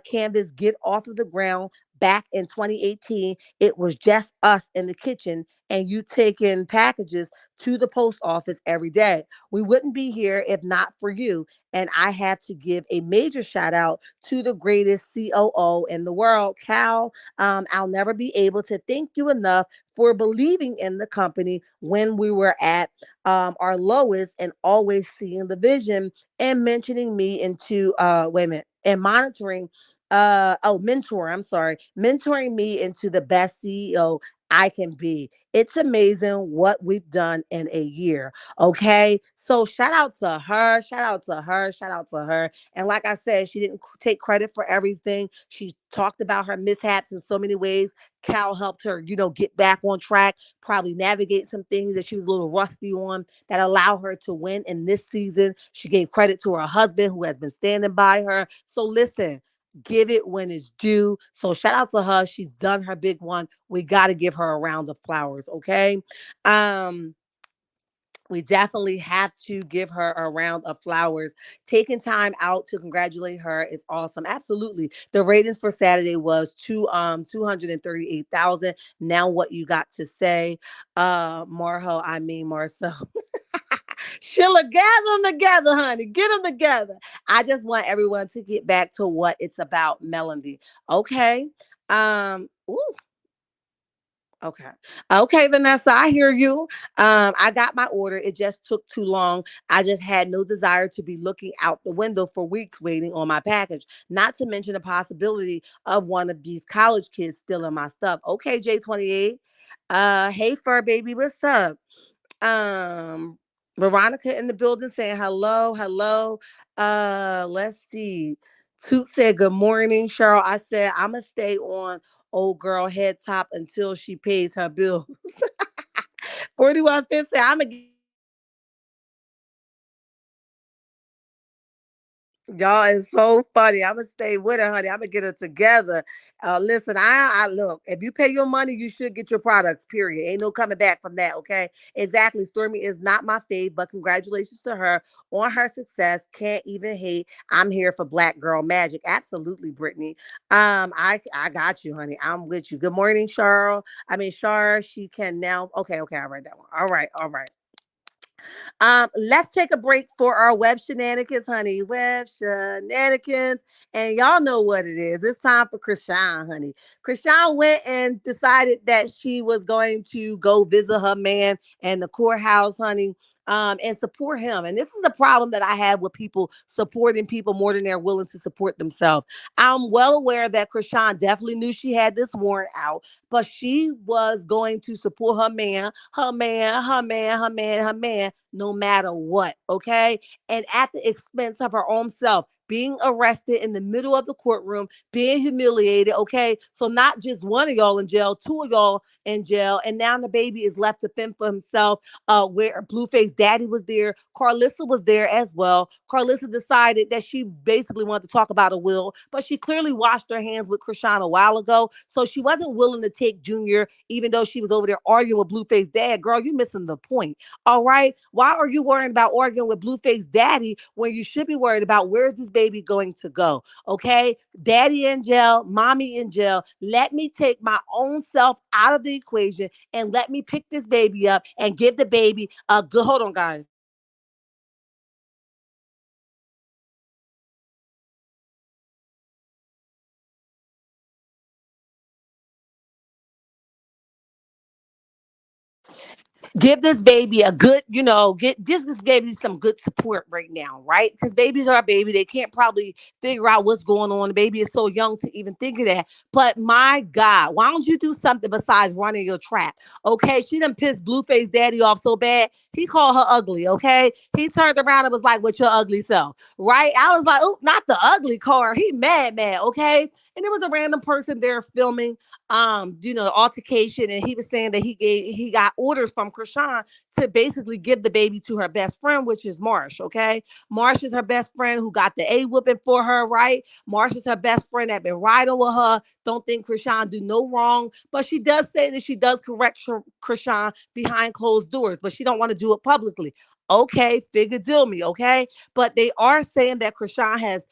Canvas get off of the ground back in 2018. It was just us in the kitchen and you taking packages to the post office every day. We wouldn't be here if not for you. And I have to give a major shout out to the greatest COO in the world, Cal. I'll never be able to thank you enough for believing in the company when we were at our lowest and always seeing the vision and mentioning me into wait a minute and monitoring mentor, I'm sorry, mentoring me into the best CEO I can be. It's amazing what we've done in a year. Okay. So shout out to her. Shout out to her. Shout out to her. And like I said, she didn't take credit for everything. She talked about her mishaps in so many ways. Cal helped her, get back on track, probably navigate some things that she was a little rusty on that allow her to win in this season. She gave credit to her husband who has been standing by her. So listen, give it when it's due. So shout out to her. She's done her big one. We got to give her a round of flowers, okay? Um we definitely have to give her a round of flowers. Taking time out to congratulate her is awesome. Absolutely. The ratings for Saturday was 238,000. Now what you got to say? Marcel. Sheila, gather them together, honey. Get them together. I just want everyone to get back to what it's about, Melody. Okay. Ooh, okay. Okay, Vanessa, I hear you. I got my order. It just took too long. I just had no desire to be looking out the window for weeks waiting on my package. Not to mention the possibility of one of these college kids stealing my stuff. Okay, J28. Hey fur baby, what's up? Um, Veronica in the building saying hello, hello. Let's see. Toot said good morning, Cheryl. I said I'ma stay on old girl head top until she pays her bill. 41 Fifth said I'm gonna Y'all is so funny. I'm gonna stay with her, honey. I'm gonna get her together. Listen, I look. If you pay your money, you should get your products. Period. Ain't no coming back from that. Okay. Exactly. Stormy is not my fave, but congratulations to her on her success. Can't even hate. I'm here for Black Girl Magic. Absolutely, Brittany. I got you, honey. I'm with you. Good morning, Cheryl. I mean, Char. She can now. Okay. Okay. I read that one. All right. All right. Let's take a break for our web shenanigans, honey. Web shenanigans. And y'all know what it is. It's time for Krishan, honey. Krishan went and decided that she was going to go visit her man in the courthouse, honey. And support him. And this is the problem that I have with people supporting people more than they're willing to support themselves. I'm well aware that Krishan definitely knew she had this warrant out, but she was going to support her man, her man, her man, her man, her man, no matter what. Okay. And at the expense of her own self, being arrested in the middle of the courtroom, being humiliated. Okay. So not just one of y'all in jail, two of y'all in jail. And now the baby is left to fend for himself. Where Blueface Daddy was there, Carlissa was there as well. Carlissa decided that she basically wanted to talk about a will, but she clearly washed her hands with Krishan a while ago. So she wasn't willing to take Junior, even though she was over there arguing with Blueface Dad. Girl, you missing the point. All right. Why are you worrying about arguing with Blueface Daddy when you should be worried about where's this baby going to go? Okay. Daddy in jail, mommy in jail. Let me take my own self out of the equation and let me pick this baby up and give the baby a good, hold on, guys. Give this baby a good, get this baby some good support right now, right? Because babies are a baby. They can't probably figure out what's going on. The baby is so young to even think of that. But my God, why don't you do something besides running your trap? Okay. She done pissed Blueface Daddy off so bad. He called her ugly. Okay. He turned around and was like, "With your ugly self." Right. I was like, "Oh, not the ugly car." He mad, mad. Okay. And there was a random person there filming the altercation, and he was saying that he got orders from Krishan to basically give the baby to her best friend, which is Marsh. Okay, Marsh is her best friend who got the A whooping for her, right? Marsh is her best friend that been riding with her. Don't think Krishan do no wrong, but she does say that she does correct Krishan behind closed doors, but she don't want to do it publicly. Okay, figure deal me, okay? But they are saying that Krishan has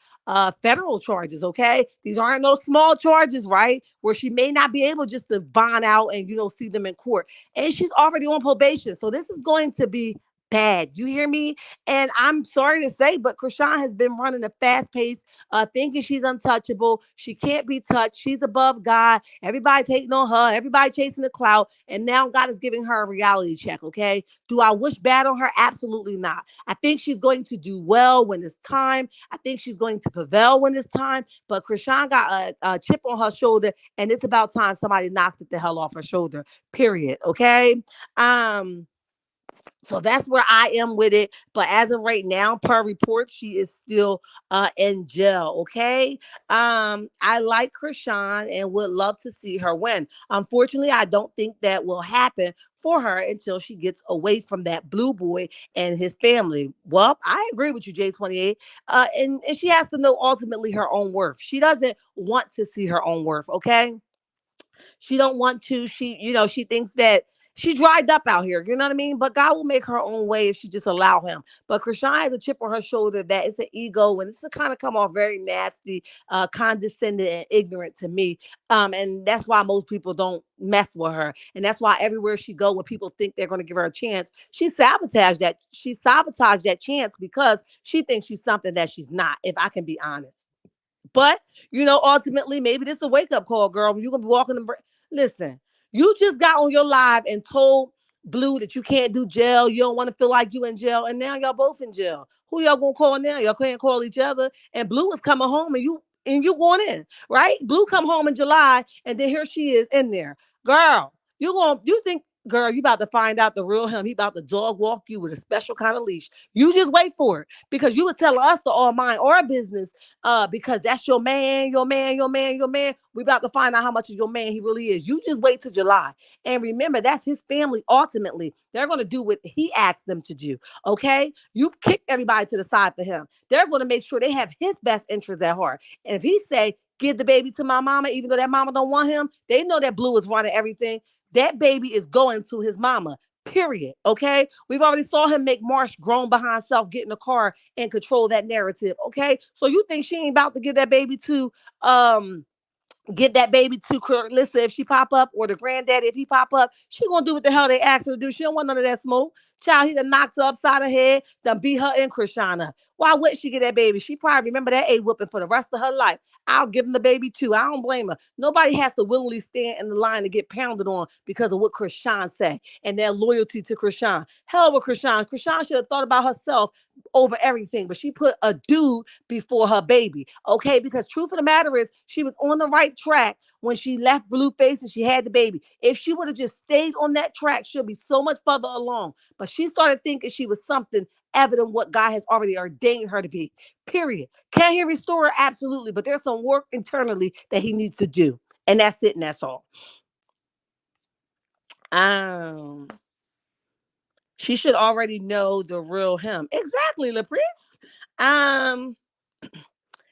federal charges, okay? These aren't no small charges, right? Where she may not be able just to bond out and, see them in court. And she's already on probation. So this is going to be bad. You hear me? And I'm sorry to say, but Krishan has been running a fast pace, thinking she's untouchable. She can't be touched. She's above God. Everybody's hating on her. Everybody chasing the clout. And now God is giving her a reality check, okay? Do I wish bad on her? Absolutely not. I think she's going to do well when it's time. I think she's going to prevail when it's time. But Krishan got a chip on her shoulder, and it's about time somebody knocked it the hell off her shoulder. Period. Okay. Um, so that's where I am with it. But as of right now, per report, she is still in jail. Okay. I like Krishan and would love to see her win. Unfortunately, I don't think that will happen for her until she gets away from that blue boy and his family. Well, I agree with you, J28. And she has to know ultimately her own worth. She doesn't want to see her own worth. Okay. She don't want to. She thinks that she dried up out here. You know what I mean? But God will make her own way if she just allow him. But Krishan has a chip on her shoulder that it's an ego, and it's to kind of come off very nasty, condescending, and ignorant to me. And that's why most people don't mess with her. And that's why everywhere she go, when people think they're going to give her a chance, she sabotaged that. She sabotaged that chance because she thinks she's something that she's not. If I can be honest. But ultimately, maybe this is a wake up call, girl. You're gonna be walking the. Listen, you just got on your live and told Blue that you can't do jail. You don't want to feel like you in jail, and now y'all both in jail. Who y'all gonna call now? Y'all can't call each other. And Blue is coming home, and you going in, right? Blue come home in July, and then here she is in there, girl. You think girl, you about to find out the real him. He about to dog walk you with a special kind of leash. You just wait for it because you was telling us to all mind our business. Because that's your man, your man, your man, your man. We about to find out how much of your man he really is. You just wait till July, and remember that's his family. Ultimately, they're gonna do what he asked them to do. Okay, you kicked everybody to the side for him. They're gonna make sure they have his best interests at heart. And if he say give the baby to my mama, even though that mama don't want him, they know that Blue is running everything. That baby is going to his mama. Period. Okay. We've already saw him make Marsh grown behind himself, get in the car and control that narrative. Okay. So you think she ain't about to give that baby to get that baby to Carissa if she pop up, or the granddaddy if he pop up? She gonna do what the hell they asked her to do. She don't want none of that smoke. Child, he done knocked her upside her head, done beat her and Krishana. Why would she get that baby? She probably remember that A whooping for the rest of her life. I'll give him the baby too. I don't blame her. Nobody has to willingly stand in the line to get pounded on because of what Krishan said and their loyalty to Krishan. Hell with Krishan. Krishan should have thought about herself over everything, but she put a dude before her baby. Okay, because truth of the matter is she was on the right track when she left Blueface and she had the baby. If she would have just stayed on that track, she'll be so much further along. But she started thinking she was something evident what God has already ordained her to be. Period. Can he restore her? Absolutely. But there's some work internally that he needs to do. And that's it, and that's all. Um, she should already know the real him. Exactly, LaPriest. Um,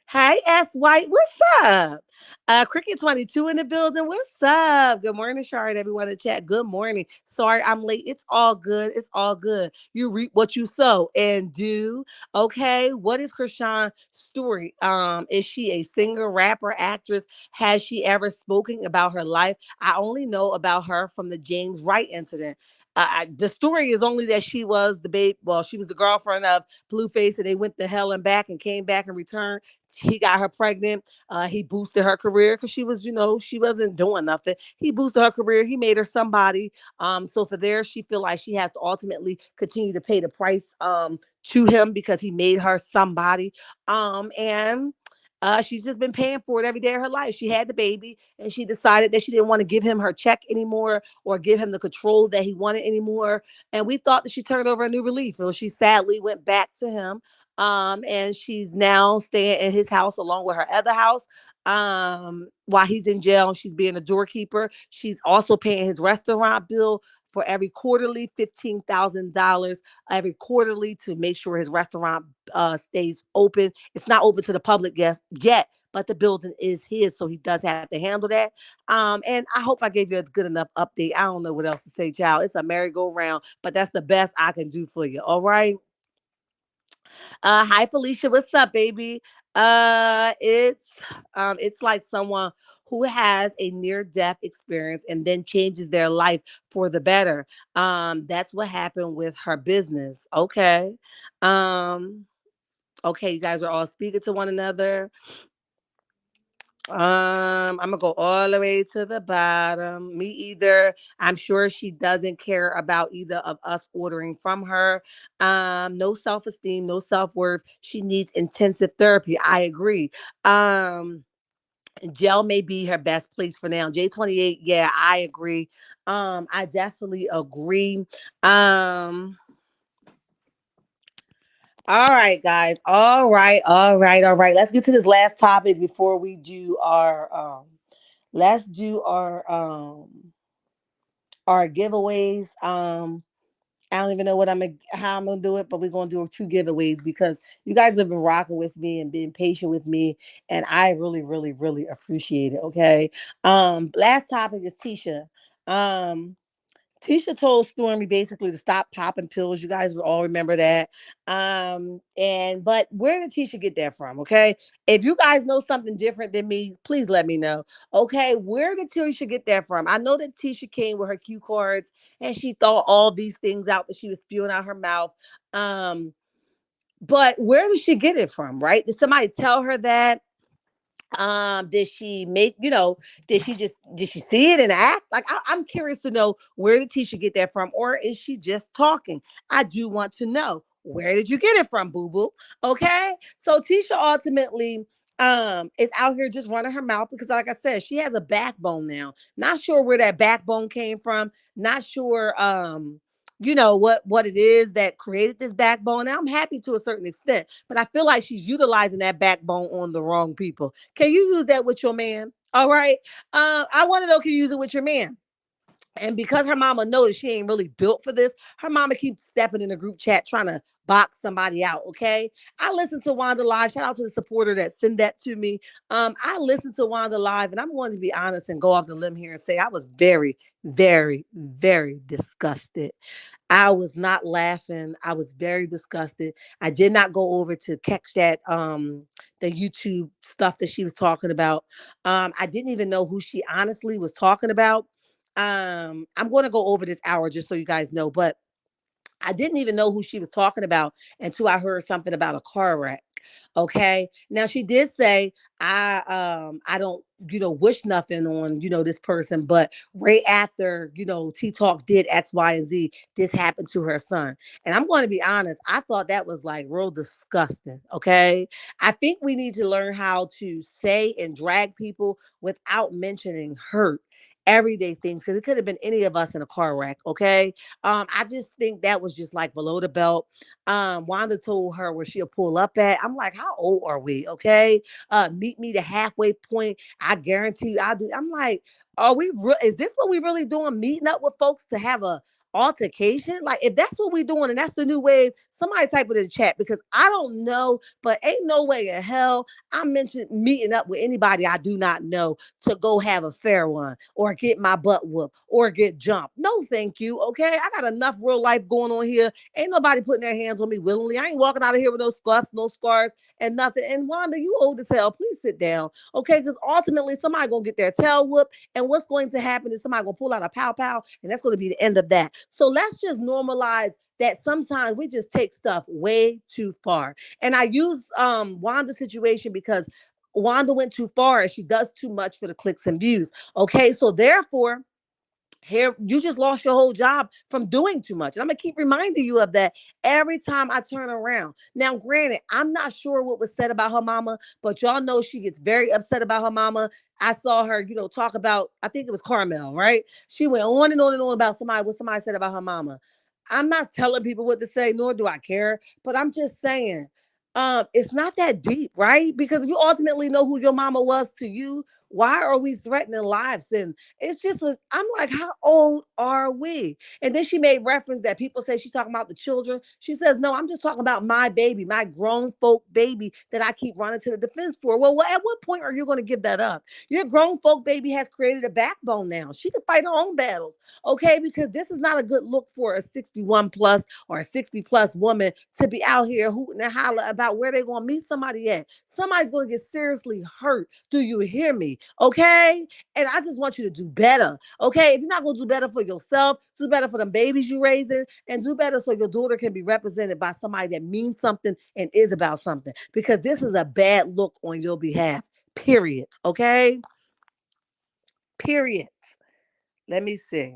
Hey, S White, what's up? Cricket 22 in the building. What's up? Good morning, Shard. Everyone in the chat. Good morning. Sorry, I'm late. It's all good. It's all good. You reap what you sow and do. Okay. What is Krishan's story? Is she a singer, rapper, actress? Has she ever spoken about her life? I only know about her from the James Wright incident. The story is only that she was the babe. Well, she was the girlfriend of Blueface, and they went to hell and back and came back and returned. He got her pregnant. He boosted her career because she was, she wasn't doing nothing. He boosted her career. He made her somebody. So for there, she feel like she has to ultimately continue to pay the price to him because he made her somebody. And she's just been paying for it every day of her life. She had the baby and she decided that she didn't want to give him her check anymore or give him the control that he wanted anymore. And we thought that she turned over a new relief. Well, she sadly went back to him. And she's now staying in his house along with her other house. While he's in jail, she's being a doorkeeper. She's also paying his restaurant bill for every quarterly $15,000 every quarterly to make sure his restaurant stays open. It's not open to the public yet, but the building is his, so he does have to handle that. And I hope I gave you a good enough update. I don't know what else to say, child. It's a merry-go-round, but that's the best I can do for you. All right. Hi Felicia, what's up, baby? It's like someone who has a near-death experience and then changes their life for the better. That's what happened with her business. Okay. Um, okay, you guys are all speaking to one another. I'm gonna go all the way to the bottom. Me either. I'm sure she doesn't care about either of us ordering from her. No self-esteem, no self-worth. She needs intensive therapy. I agree. Jail may be her best place for now. J28, yeah, I agree. I definitely agree. Um, all right, guys. All right, all right, all right. Let's get to this last topic before we do let's do our giveaways. I don't even know how I'm gonna do it, but we're gonna do two giveaways because you guys have been rocking with me and being patient with me, and I really, really, really appreciate it. Okay. Last topic is Tisha. Um, Tisha told Stormy basically to stop popping pills. You guys will all remember that. And but where did Tisha get that from? Okay. If you guys know something different than me, please let me know. Okay, where did Tisha get that from? I know that Tisha came with her cue cards and she thought all these things out that she was spewing out her mouth. Um, but where did she get it from? Right? Did somebody tell her that? Did she make, did she see it and act like I'm curious to know where did Tisha get that from, or is she just talking? I do want to know, where did you get it from, boo boo? Okay, so Tisha ultimately is out here just running her mouth because, like I said, she has a backbone now. Not sure where that backbone came from. Not sure, what it is that created this backbone. And I'm happy to a certain extent, but I feel like she's utilizing that backbone on the wrong people. Can you use that with your man? All right. I want to know, can you use it with your man? And because her mama noticed she ain't really built for this, her mama keeps stepping in the group chat trying to box somebody out. Okay. I listened to Wanda Live. Shout out to the supporter that sent that to me. I listened to Wanda Live, and I'm going to be honest and go off the limb here and say I was very, very, very disgusted. I was not laughing. I was very disgusted. I did not go over to catch that the YouTube stuff that she was talking about. I didn't even know who she honestly was talking about. I'm going to go over this hour just so you guys know, but I didn't even know who she was talking about until I heard something about a car wreck. Okay. Now she did say I don't, wish nothing on, this person, but right after, T Talk did X, Y, and Z, this happened to her son. And I'm going to be honest, I thought that was like real disgusting. Okay. I think we need to learn how to say and drag people without mentioning hurt everyday things because it could have been any of us in a car wreck. Okay. I just think that was just like below the belt. Wanda told her where she'll pull up at. I'm like, how old are we? Okay. Meet me the halfway point. I guarantee you I'll do. I'm like, is this what we really doing? Meeting up with folks to have a altercation? Like, if that's what we doing and that's the new wave, somebody type it in the chat because I don't know, but ain't no way in hell I mentioned meeting up with anybody I do not know to go have a fair one or get my butt whooped or get jumped. No, thank you. Okay. I got enough real life going on here. Ain't nobody putting their hands on me willingly. I ain't walking out of here with no scuffs, no scars, and nothing. And Wanda, you old as hell. Please sit down. Okay. Because ultimately somebody gonna get their tail whooped. And what's going to happen is somebody gonna pull out a pow pow, and that's gonna be the end of that. So let's just normalize that sometimes we just take stuff way too far. And I use Wanda's situation because Wanda went too far and she does too much for the clicks and views. Okay, so therefore, here you just lost your whole job from doing too much. And I'm gonna keep reminding you of that every time I turn around. Now, granted, I'm not sure what was said about her mama, but y'all know she gets very upset about her mama. I saw her, talk about, I think it was Carmel, right? She went on and on and on about what somebody said about her mama. I'm not telling people what to say, nor do I care, but I'm just saying, it's not that deep, right? Because if you ultimately know who your mama was to you, why are we threatening lives? And it's just was I'm like, how old are we? And then she made reference that people say she's talking about the children. She says, no, I'm just talking about my baby, my grown folk baby that I keep running to the defense for. Well, at what point are you going to give that up? Your grown folk baby has created a backbone now. She can fight her own battles. Okay, because this is not a good look for a 61 plus or a 60 plus woman to be out here hooting and hollering about where they're going to meet somebody at. Somebody's going to get seriously hurt. Do you hear me? Okay. And I just want you to do better. Okay. If you're not going to do better for yourself, do better for the babies you're raising, and do better so your daughter can be represented by somebody that means something and is about something. Because this is a bad look on your behalf. Period. Okay. Period. Let me see.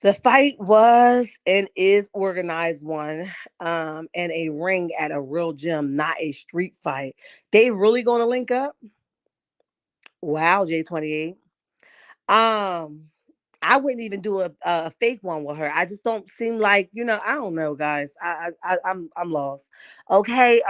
The fight was and is organized one, and a ring at a real gym, not a street fight. They really gonna link up? Wow, J28. Um, I wouldn't even do a fake one with her. I just don't seem like, I don't know, guys. I'm lost. Okay.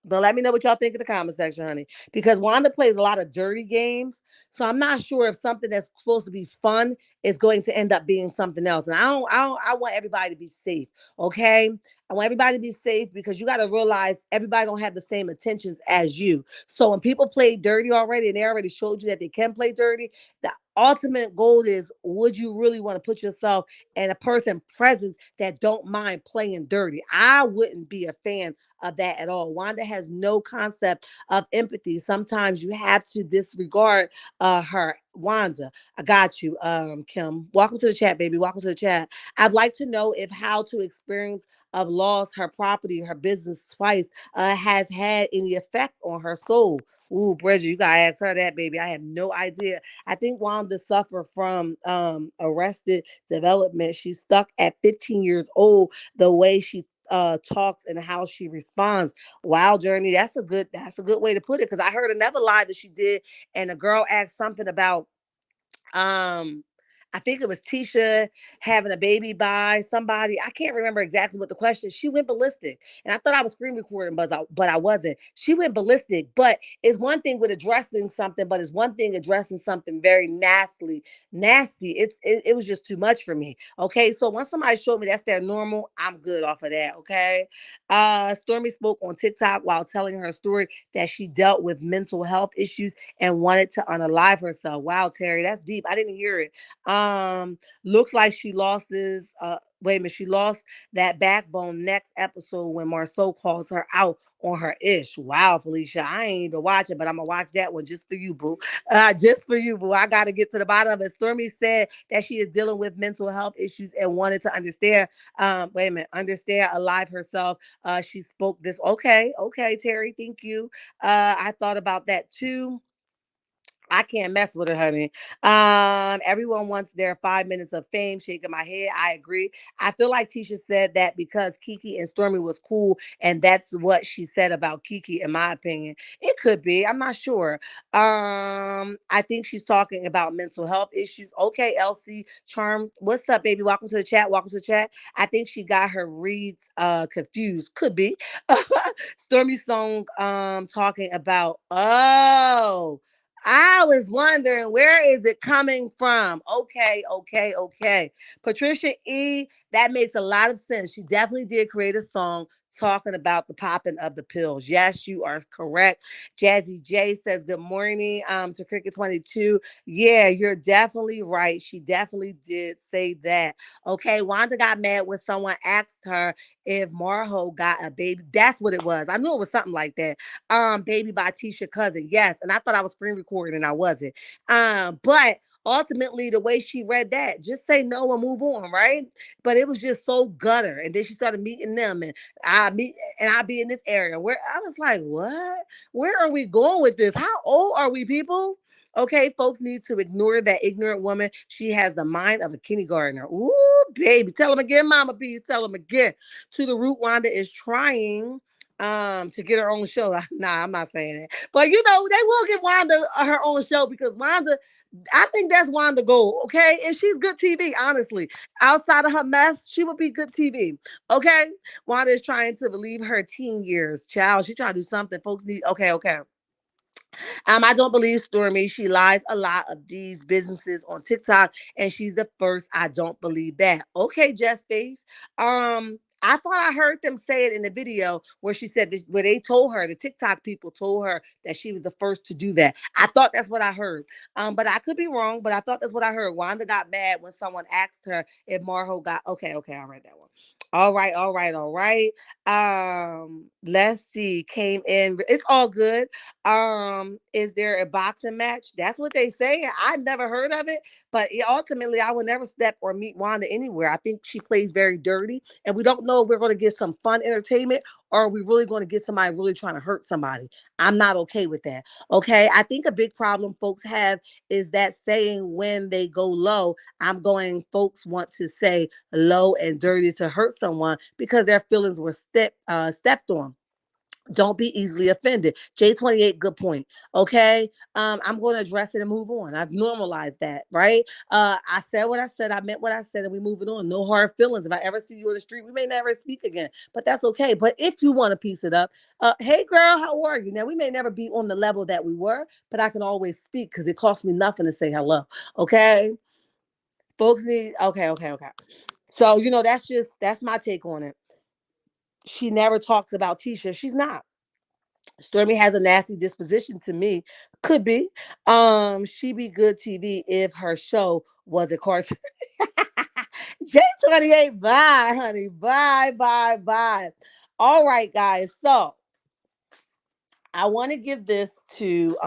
But let me know what y'all think in the comment section, honey. Because Wanda plays a lot of dirty games. So I'm not sure if something that's supposed to be fun is going to end up being something else. And I want everybody to be safe. Okay. I want everybody to be safe because you got to realize everybody don't have the same intentions as you. So when people play dirty already and they already showed you that they can play dirty, the ultimate goal is, would you really want to put yourself in a person presence that don't mind playing dirty? I wouldn't be a fan of that at all. Wanda has no concept of empathy. Sometimes you have to disregard her. Wanda, I got you. Kim, welcome to the chat, baby. Welcome to the chat. I'd like to know if how to experience of loss her property, her business twice, has had any effect on her soul. Ooh, Bridget, you gotta ask her that, baby. I have no idea. I think Wanda suffered from arrested development. She's stuck at 15 years old. The way she talks and how she responds. Wow, Journey, that's a good way to put it. Because I heard another live that she did, and a girl asked something about um I think it was Tisha having a baby by somebody. I can't remember exactly what the question. She went ballistic. And I thought I was screen recording, but I wasn't. She went ballistic. But it's one thing with addressing something, but it's one thing addressing something very nasty. It was just too much for me. Okay. So once somebody showed me that's their normal, I'm good off of that. Okay. Stormy spoke on TikTok while telling her story that she dealt with mental health issues and wanted to unalive herself. Wow, Terry, that's deep. I didn't hear it. Looks like she lost this. Wait a minute, she lost that backbone next episode when Marceau calls her out on her ish. Wow, Felicia, I ain't even watching, but I'm gonna watch that one just for you, boo. Just for you, boo. I gotta get to the bottom of it. Stormy said that she is dealing with mental health issues and wanted to understand. Wait a minute, understand alive herself. She spoke this. Okay, Terry, thank you. I thought about that too. I can't mess with her, honey. Everyone wants their 5 minutes of fame. Shaking my head. I agree. I feel like Tisha said that because Kiki and Stormy was cool, and that's what she said about Kiki, in my opinion. It could be. I'm not sure. I think she's talking about mental health issues. Okay, Elsie Charm. What's up, baby? Welcome to the chat. Welcome to the chat. I think she got her reads confused. Could be. Stormy song talking about I was wondering, where is it coming from? Okay. Patricia E, that makes a lot of sense. She definitely did create a song talking about the popping of the pills. Yes, you are correct. Jazzy J says good morning to Cricket 22. Yeah, you're definitely right. She definitely did say that. Okay, Wanda got mad when someone asked her if Marho got a baby. That's what it was. I knew it was something like that. Baby by Tisha Cousin. Yes. And I thought I was screen recording and I wasn't. But ultimately the way she read that, just say no and move on, right? But it was just so gutter. And then she started meeting them and I be in this area where I was like, what? Where are we going with this? How old are we, people? Okay, folks need to ignore that ignorant woman. She has the mind of a kindergartner. Ooh, baby. Tell them again, Mama P. Tell them again. To the root, Wanda is trying to get her own show. Nah, I'm not saying that. But you know, they will give Wanda her own show because Wanda, I think that's Wanda gold, okay? And she's good TV, honestly. Outside of her mess, she would be good TV. Okay? Wanda is trying to believe her teen years. Child, she trying to do something. Folks need okay. I don't believe Stormy. She lies a lot of these businesses on TikTok, and she's the first. I don't believe that. Okay, Jess Faith. I thought I heard them say it in the video where she said this, where they told her, the TikTok people told her that she was the first to do that. I thought that's what I heard. But I could be wrong, but I thought that's what I heard. Wanda got mad when someone asked her if Marho got okay, I read that one. All right. Let's see. Came in. It's all good. Is there a boxing match? That's what they say. I never heard of it, but ultimately I will never step or meet Wanda anywhere. I think she plays very dirty, and we don't know if we're going to get some fun entertainment or are we really going to get somebody really trying to hurt somebody. I'm not okay with that. Okay, I think a big problem folks have is that saying when they go low. I'm going. Folks want to say low and dirty to hurt someone because their feelings were stepped on. Don't be easily offended. J28, good point. Okay. I'm going to address it and move on. I've normalized that, right? I said what I said, I meant what I said, and we moving on. No hard feelings. If I ever see you on the street, we may never speak again, but that's okay. But if you want to piece it up, hey girl, how are you? Now we may never be on the level that we were, but I can always speak because it costs me nothing to say hello. Okay. Folks need okay. So, that's my take on it. She never talks about Tisha. She's not. Stormy has a nasty disposition to me. Could be. She be good TV if her show was a cartoon. J28, bye, honey. Bye. All right, guys. So I want to give this to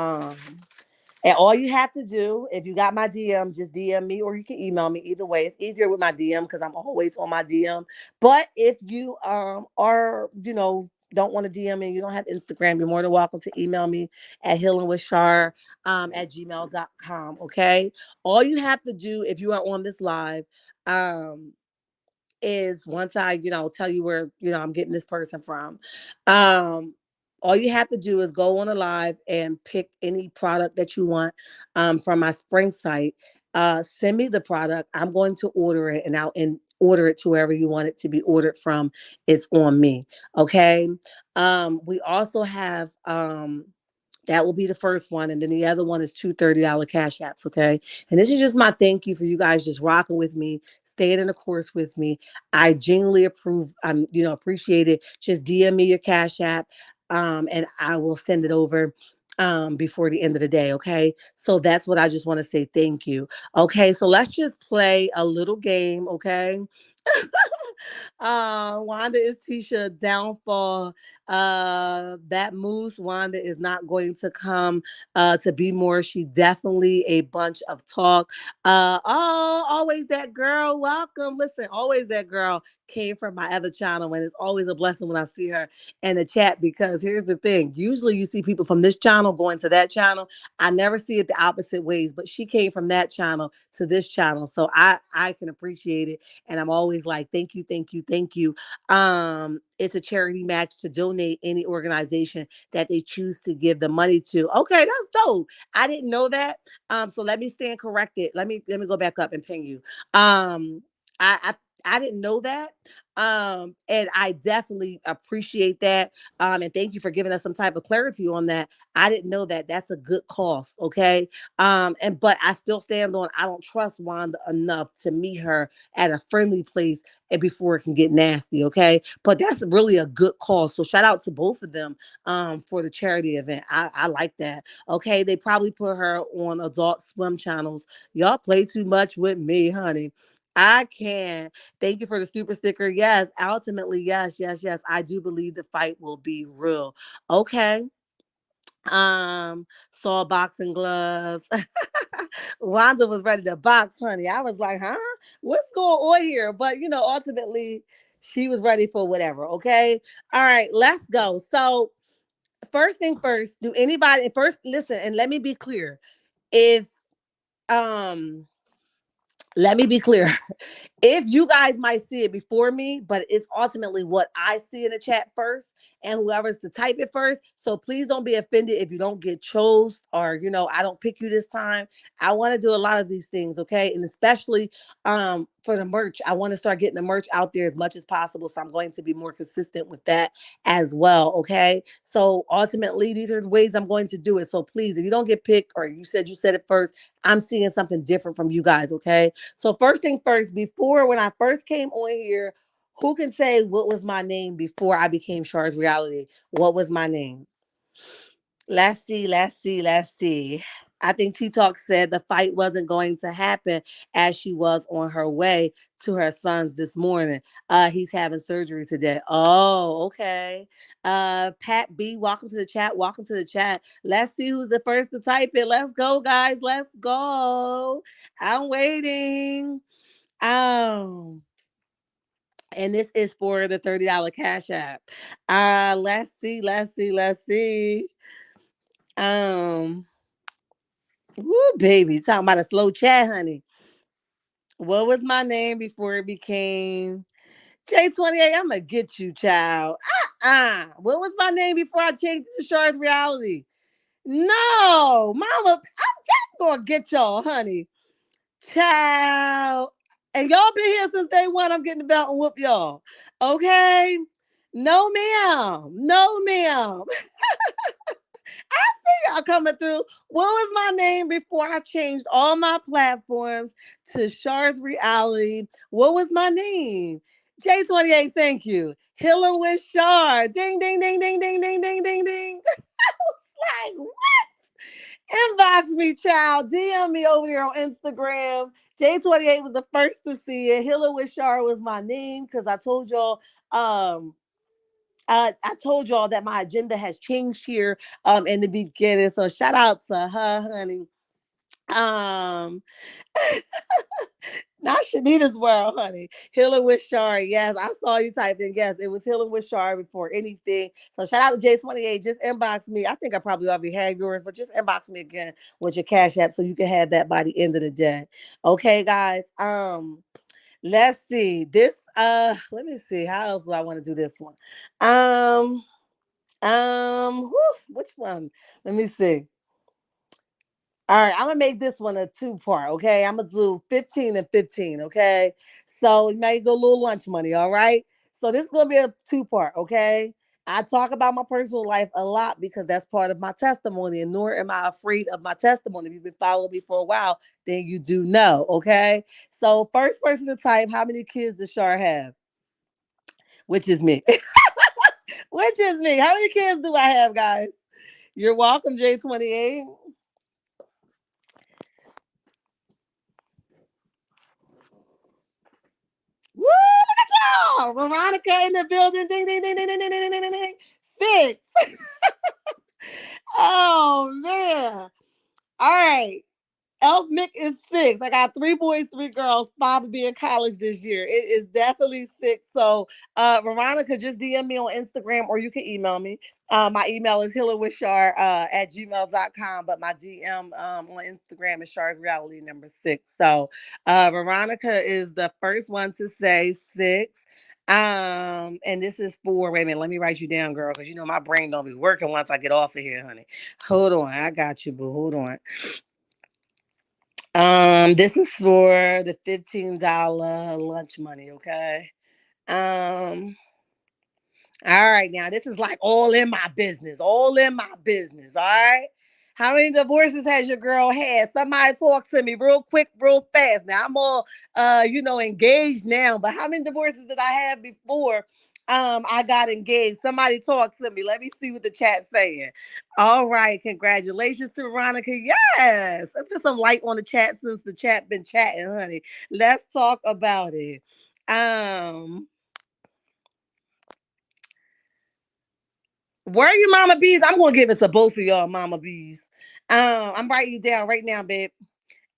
and all you have to do, if you got my DM, just DM me or you can email me. Either way, it's easier with my DM because I'm always on my DM. But if you are, don't want to DM me, you don't have Instagram, you're more than welcome to email me at healingwithshar at gmail.com. Okay. All you have to do if you are on this live, um, is once I, tell you where, I'm getting this person from. Um, all you have to do is go on a live and pick any product that you want from my spring site. Send me the product. I'm going to order it, and I'll order it to wherever you want it to be ordered from. It's on me. Okay. We also have that will be the first one. And then the other one is two $30 cash apps. Okay. And this is just my thank you for you guys just rocking with me, staying in the course with me. I genuinely approve. Appreciate it. Just DM me your cash app. And I will send it over before the end of the day. Okay. So that's what I just want to say. Thank you. Okay. So let's just play a little game. Okay. Wanda is Tisha downfall. That moose Wanda is not going to come to be more. She definitely a bunch of talk. Oh, always that girl. Welcome. Listen, always that girl came from my other channel, and it's always a blessing when I see her in the chat because here's the thing. Usually you see people from this channel going to that channel. I never see it the opposite ways, but she came from that channel to this channel. So I can appreciate it. And I'm always like, thank you, thank you, thank you. It's a charity match to donate any organization that they choose to give the money to. Okay, that's dope. I didn't know that. So let me stand corrected. Let me go back up and ping you. I didn't know that. And I definitely appreciate that. And thank you for giving us some type of clarity on that. I didn't know that. That's a good cost. Okay. But I still stand on I don't trust Wanda enough to meet her at a friendly place and before it can get nasty. Okay. But that's really a good cause. So shout out to both of them for the charity event. I like that. Okay. They probably put her on adult swim channels. Y'all play too much with me, honey. I can. Thank you for the super sticker. Yes, ultimately, yes, yes, yes. I do believe the fight will be real. Okay. Saw boxing gloves. Wanda was ready to box, honey. I was like, huh? What's going on here? But ultimately, she was ready for whatever. Okay. All right, let's go. So, first thing first, do anybody first listen and let me be clear. If um let me be clear. If you guys might see it before me, but it's ultimately what I see in the chat first, and whoever's to type it first. So please don't be offended if you don't get chose or I don't pick you this time. I want to do a lot of these things, okay? And especially for the merch, I want to start getting the merch out there as much as possible. So I'm going to be more consistent with that as well, okay? So ultimately, these are the ways I'm going to do it. So please, if you don't get picked or you said it first, I'm seeing something different from you guys, okay? So first thing first, before when I first came on here, who can say what was my name before I became Char's Reality? What was my name? Let's see, let's see, let's see. I think T Talk said the fight wasn't going to happen as she was on her way to her son's this morning. He's having surgery today. Oh, okay. Pat B, welcome to the chat. Welcome to the chat. Let's see who's the first to type it. Let's go, guys. Let's go. I'm waiting. Um, and this is for the $30 cash app. Let's see, let's see, let's see. Um, woo, baby, talking about a slow chat, honey. What was my name before it became J28? I'm gonna get you, child. What was my name before I changed it to Shar's Reality? No, mama, I'm gonna get y'all, honey. Child. And y'all been here since day one. I'm getting the belt and whoop y'all. Okay? No, ma'am. No, ma'am. I see y'all coming through. What was my name before I changed all my platforms to Shar's Reality? What was my name? J28, thank you. Healing with Shar. Ding, ding, ding, ding, ding, ding, ding, ding, ding. I was like, what? Inbox me, child. DM me over there on Instagram. J28 was the first to see it. Healing with Shar was my name because I told y'all I told y'all that my agenda has changed here in the beginning. So shout out to her, honey. Um Not Shanita's world, honey. Healing with Shar. Yes, I saw you type in. Yes, it was Healing with Shar before anything. So shout out to J28. Just inbox me. I think I probably already had yours, but just inbox me again with your cash app so you can have that by the end of the day. Okay, guys. Let's see. This let me see. How else do I want to do this one? Um which one? Let me see. All right, I'm gonna make this one a two-part, okay? I'm gonna do 15 and 15, okay? So you may go a little lunch money, all right? So this is gonna be a two-part, okay? I talk about my personal life a lot because that's part of my testimony, and nor am I afraid of my testimony. If you've been following me for a while, then you do know, okay? So first person to type, how many kids does Shar have? Which is me. Which is me. How many kids do I have, guys? You're welcome, J28. Woo! Look at y'all. Veronica in the building. Ding, ding, ding, ding, ding, ding, ding, ding, ding, ding. Six. Oh, man. All right. Elf Mick is six. I got three boys, three girls. Five will be in college this year. It is definitely six. So, Veronica, just DM me on Instagram or you can email me. My email is healingwithshar at gmail.com, but my DM on Instagram is Shar's Reality number six. So, Veronica is the first one to say six. And this is for, wait a minute, let me write you down, girl, because you know my brain don't be working once I get off of here, honey. Hold on, I got you, boo. Hold on. This is for the $15 lunch money, okay? Um, all right, now this is like all in my business, all in my business, all right? How many divorces has your girl had? Somebody talk to me real quick, real fast. Now I'm all engaged now, but how many divorces did I have before I got engaged? Somebody talk to me. Let me see what the chat's saying. All right, congratulations to Veronica. Yes. I put some light on the chat since the chat been chatting, honey. Let's talk about it. Um Where are you, Mama Bees? I'm gonna give it to both of y'all, Mama Bees. I'm writing you down right now, babe.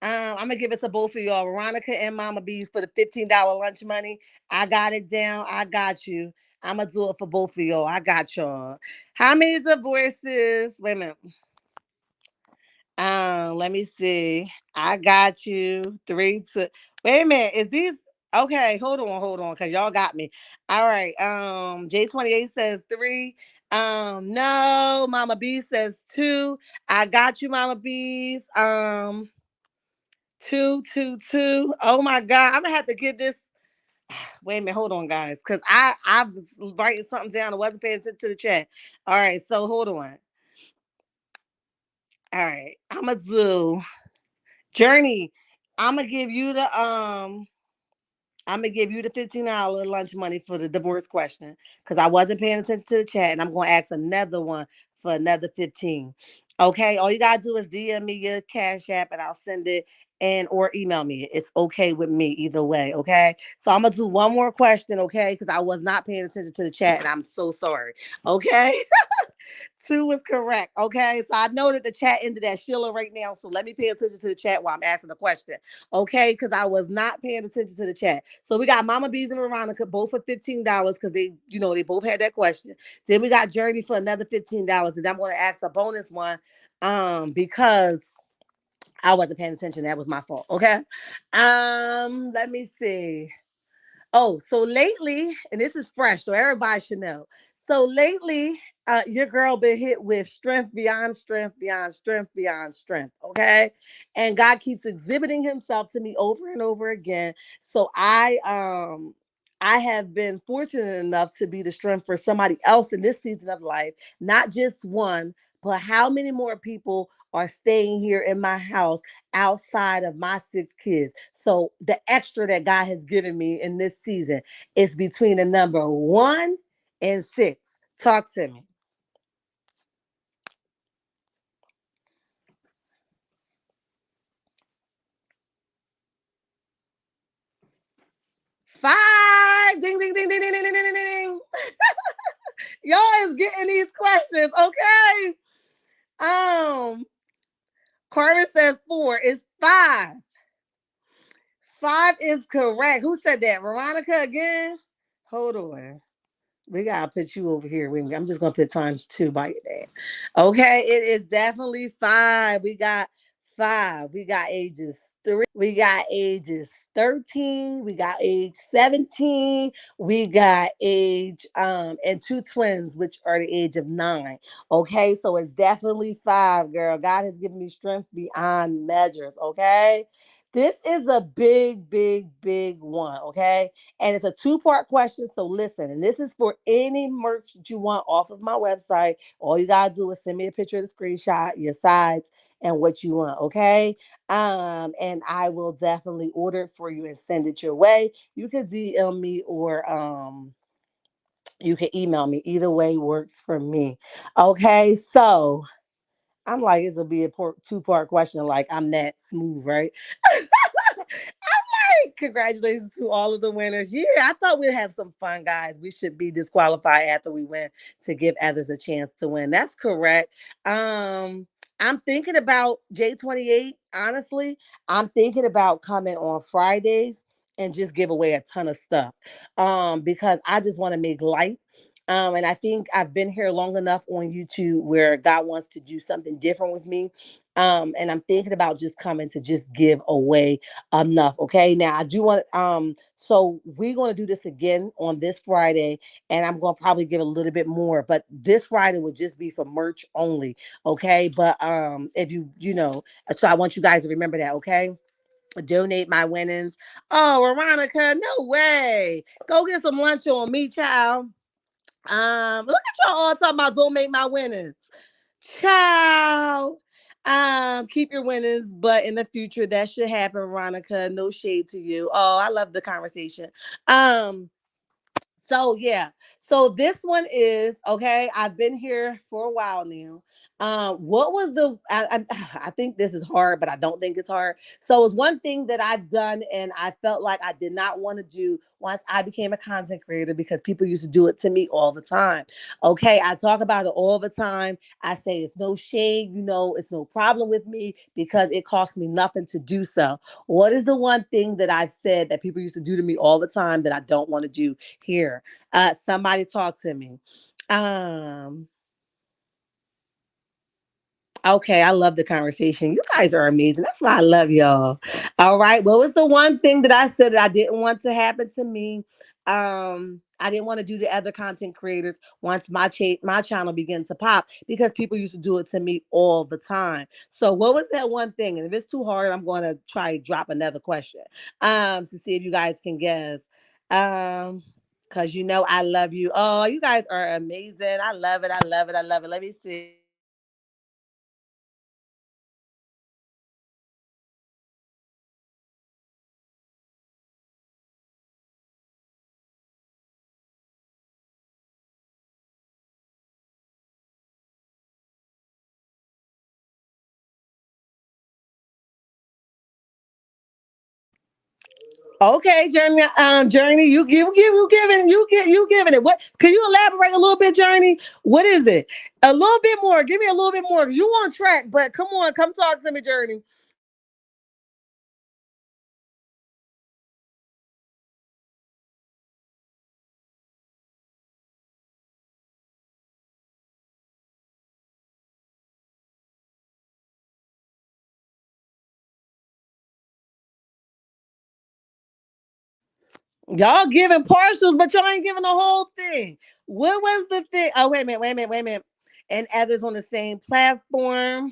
I'm gonna give it to both of y'all, Veronica and Mama Bees, for the $15 lunch money. I got it down. I got you. I'm gonna do it for both of y'all. I got y'all. How many divorces? Wait a minute. Let me see. I got you. Three to wait a minute. Is these okay? Hold on, because y'all got me. All right. J28 says three. No, Mama B says two. I got you, Mama Bees. Two, two, two. Oh my god, I'm gonna have to get this. Wait a minute, hold on, guys, because I was writing something down. I wasn't paying attention to the chat. All right, so hold on. All right, I'm gonna do Journey. I'm gonna give you the $15 lunch money for the divorce question because I wasn't paying attention to the chat, and I'm gonna ask another one for another 15. Okay, all you gotta do is DM me your Cash App, and I'll send it and or email me. It's okay with me either way. Okay, so I'm gonna do one more question. Okay, because I was not paying attention to the chat, and I'm so sorry. Okay. Two was correct. Okay. So I know that the chat ended at Sheila right now. So let me pay attention to the chat while I'm asking the question. Okay. Because I was not paying attention to the chat. So we got Mama Bees and Veronica both for $15 because they both had that question. Then we got Journey for another $15. And I'm going to ask a bonus one because I wasn't paying attention. That was my fault. Okay. Let me see. Oh, so lately, and this is fresh, so everybody should know. So lately, your girl been hit with strength beyond strength, beyond strength, beyond strength. Okay, and God keeps exhibiting Himself to me over and over again. So I have been fortunate enough to be the strength for somebody else in this season of life, not just one, but how many more people are staying here in my house outside of my six kids. So the extra that God has given me in this season is between the number one and six. Talk to me. Five. Ding, ding, ding, ding, ding, ding, ding, ding, ding. Y'all is getting these questions, okay? Um, Corbin says four. It's five. Five is correct. Who said that? Veronica again? Hold on. We gotta put you over here. I'm just gonna put times two by your dad. Okay, it is definitely five. We got five. We got ages we got ages 13, we got age 17, we got age and two twins, which are the age of 9. Okay, so it's definitely 5, girl. God has given me strength beyond measures. Okay. This is a big, big, big one. Okay. And it's a two-part question. So listen, and this is for any merch that you want off of my website. All you gotta do is send me a picture of the screenshot, your sides, and what you want. Okay. And I will definitely order it for you and send it your way. You can DM me or you can email me. Either way works for me. Okay, so I'm like, this will be a two-part question. Like, I'm that smooth, right? Congratulations to all of the winners. Yeah, I thought we'd have some fun, guys. We should be disqualified after we win to give others a chance to win. That's correct. I'm thinking about J28. Honestly, I'm thinking about coming on Fridays and just give away a ton of stuff. Because I just want to make light. And I think I've been here long enough on YouTube where God wants to do something different with me. And I'm thinking about just coming to just give away enough. Okay. Now I do want so we're gonna do this again on this Friday, and I'm gonna probably give a little bit more, but this Friday would just be for merch only. Okay. But if so I want you guys to remember that, okay? Donate my winnings. Oh, Veronica, no way. Go get some lunch on me, child. Look at y'all all talking about don't make my winnings. Child. Keep your winnings, but in the future that should happen, Veronica. No shade to you. Oh, I love the conversation. Um, so yeah, so this one is okay. I've been here for a while now. What was the? I think this is hard, but I don't think it's hard. So it's one thing that I've done, and I felt like I did not want to do once I became a content creator because people used to do it to me all the time. Okay, I talk about it all the time. I say it's no shade, it's no problem with me because it costs me nothing to do so. What is the one thing that I've said that people used to do to me all the time that I don't want to do here? Somebody talk to me. Um, okay, I love the conversation. You guys are amazing. That's why I love y'all. All right. What was the one thing that I said that I didn't want to happen to me? I didn't want to do the other content creators once my channel began to pop because people used to do it to me all the time. So what was that one thing? And if it's too hard, I'm going to try to drop another question to see if you guys can guess. Um, because I love you. Oh, you guys are amazing. I love it. I love it. I love it. Let me see. Okay, Journey. Journey, you giving it. What? Can you elaborate a little bit, Journey? What is it? A little bit more. Give me a little bit more. Cause you on track, but come on, come talk to me, Journey. Y'all giving partials, but y'all ain't giving the whole thing. What was the thing? Oh, wait a minute, wait a minute, wait a minute. And others on the same platform.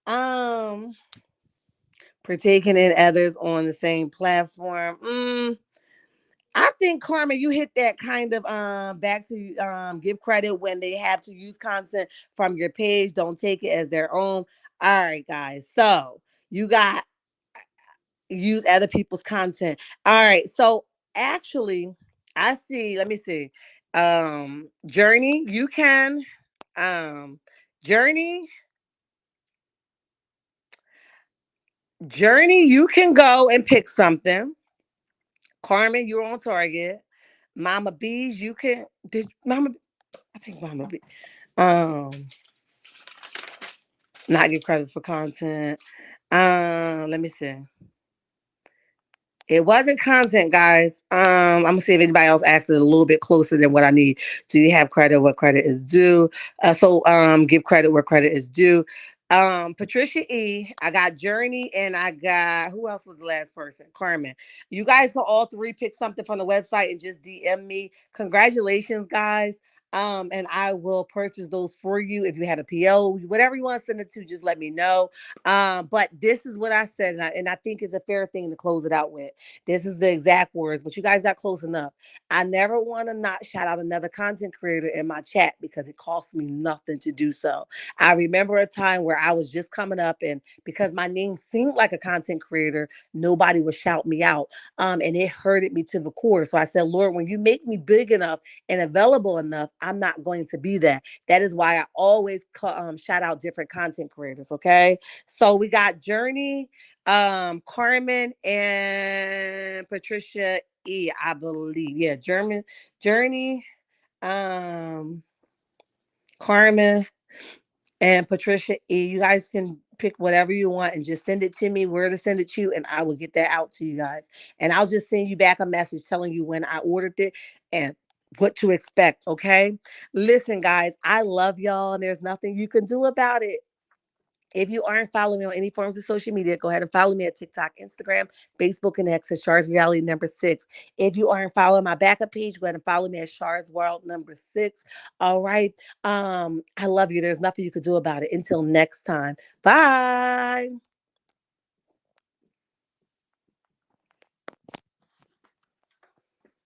Um, Partaking in others on the same platform. I think Carmen, you hit that kind of back to give credit when they have to use content from your page. Don't take it as their own. All right, guys. So you got use other people's content. All right. So actually, I see. Let me see. Journey, you can. Um, Journey, Journey, you can go and pick something. Carmen, you're on target. Mama Bees, you can. Did Mama? I think Mama B. Um, Not get credit for content. Let me see. It wasn't content, guys. I'm gonna see if anybody else asked it a little bit closer than what I need. Do you have credit where credit is due? So give credit where credit is due. Patricia E, I got Journey, and I got, who else was the last person? Carmen. You guys can all three pick something from the website and just DM me. Congratulations, guys. And I will purchase those for you. If you have a PO, whatever you want to send it to, just let me know. But this is what I said, and I think it's a fair thing to close it out with. This is the exact words, but you guys got close enough. I never want to not shout out another content creator in my chat because it costs me nothing to do so. I remember a time where I was just coming up, and because my name seemed like a content creator, nobody would shout me out. And it hurted me to the core. So I said, Lord, when you make me big enough and available enough, I'm not going to be that. That is why I always shout out different content creators. Okay. So we got Journey, Carmen, and Patricia E, I believe. Yeah, Journey, um, Carmen, and Patricia E. You guys can pick whatever you want and just send it to me, where to send it to, and I will get that out to you guys. And I'll just send you back a message telling you when I ordered it and what to expect. Okay. Listen, guys, I love y'all, and there's nothing you can do about it. If you aren't following me on any forms of social media, go ahead and follow me at TikTok, Instagram, Facebook, and X at Shar's Reality number 6. If you aren't following my backup page, go ahead and follow me at Shar's World number 6. All right. I love you. There's nothing you could do about it. Until next time. Bye.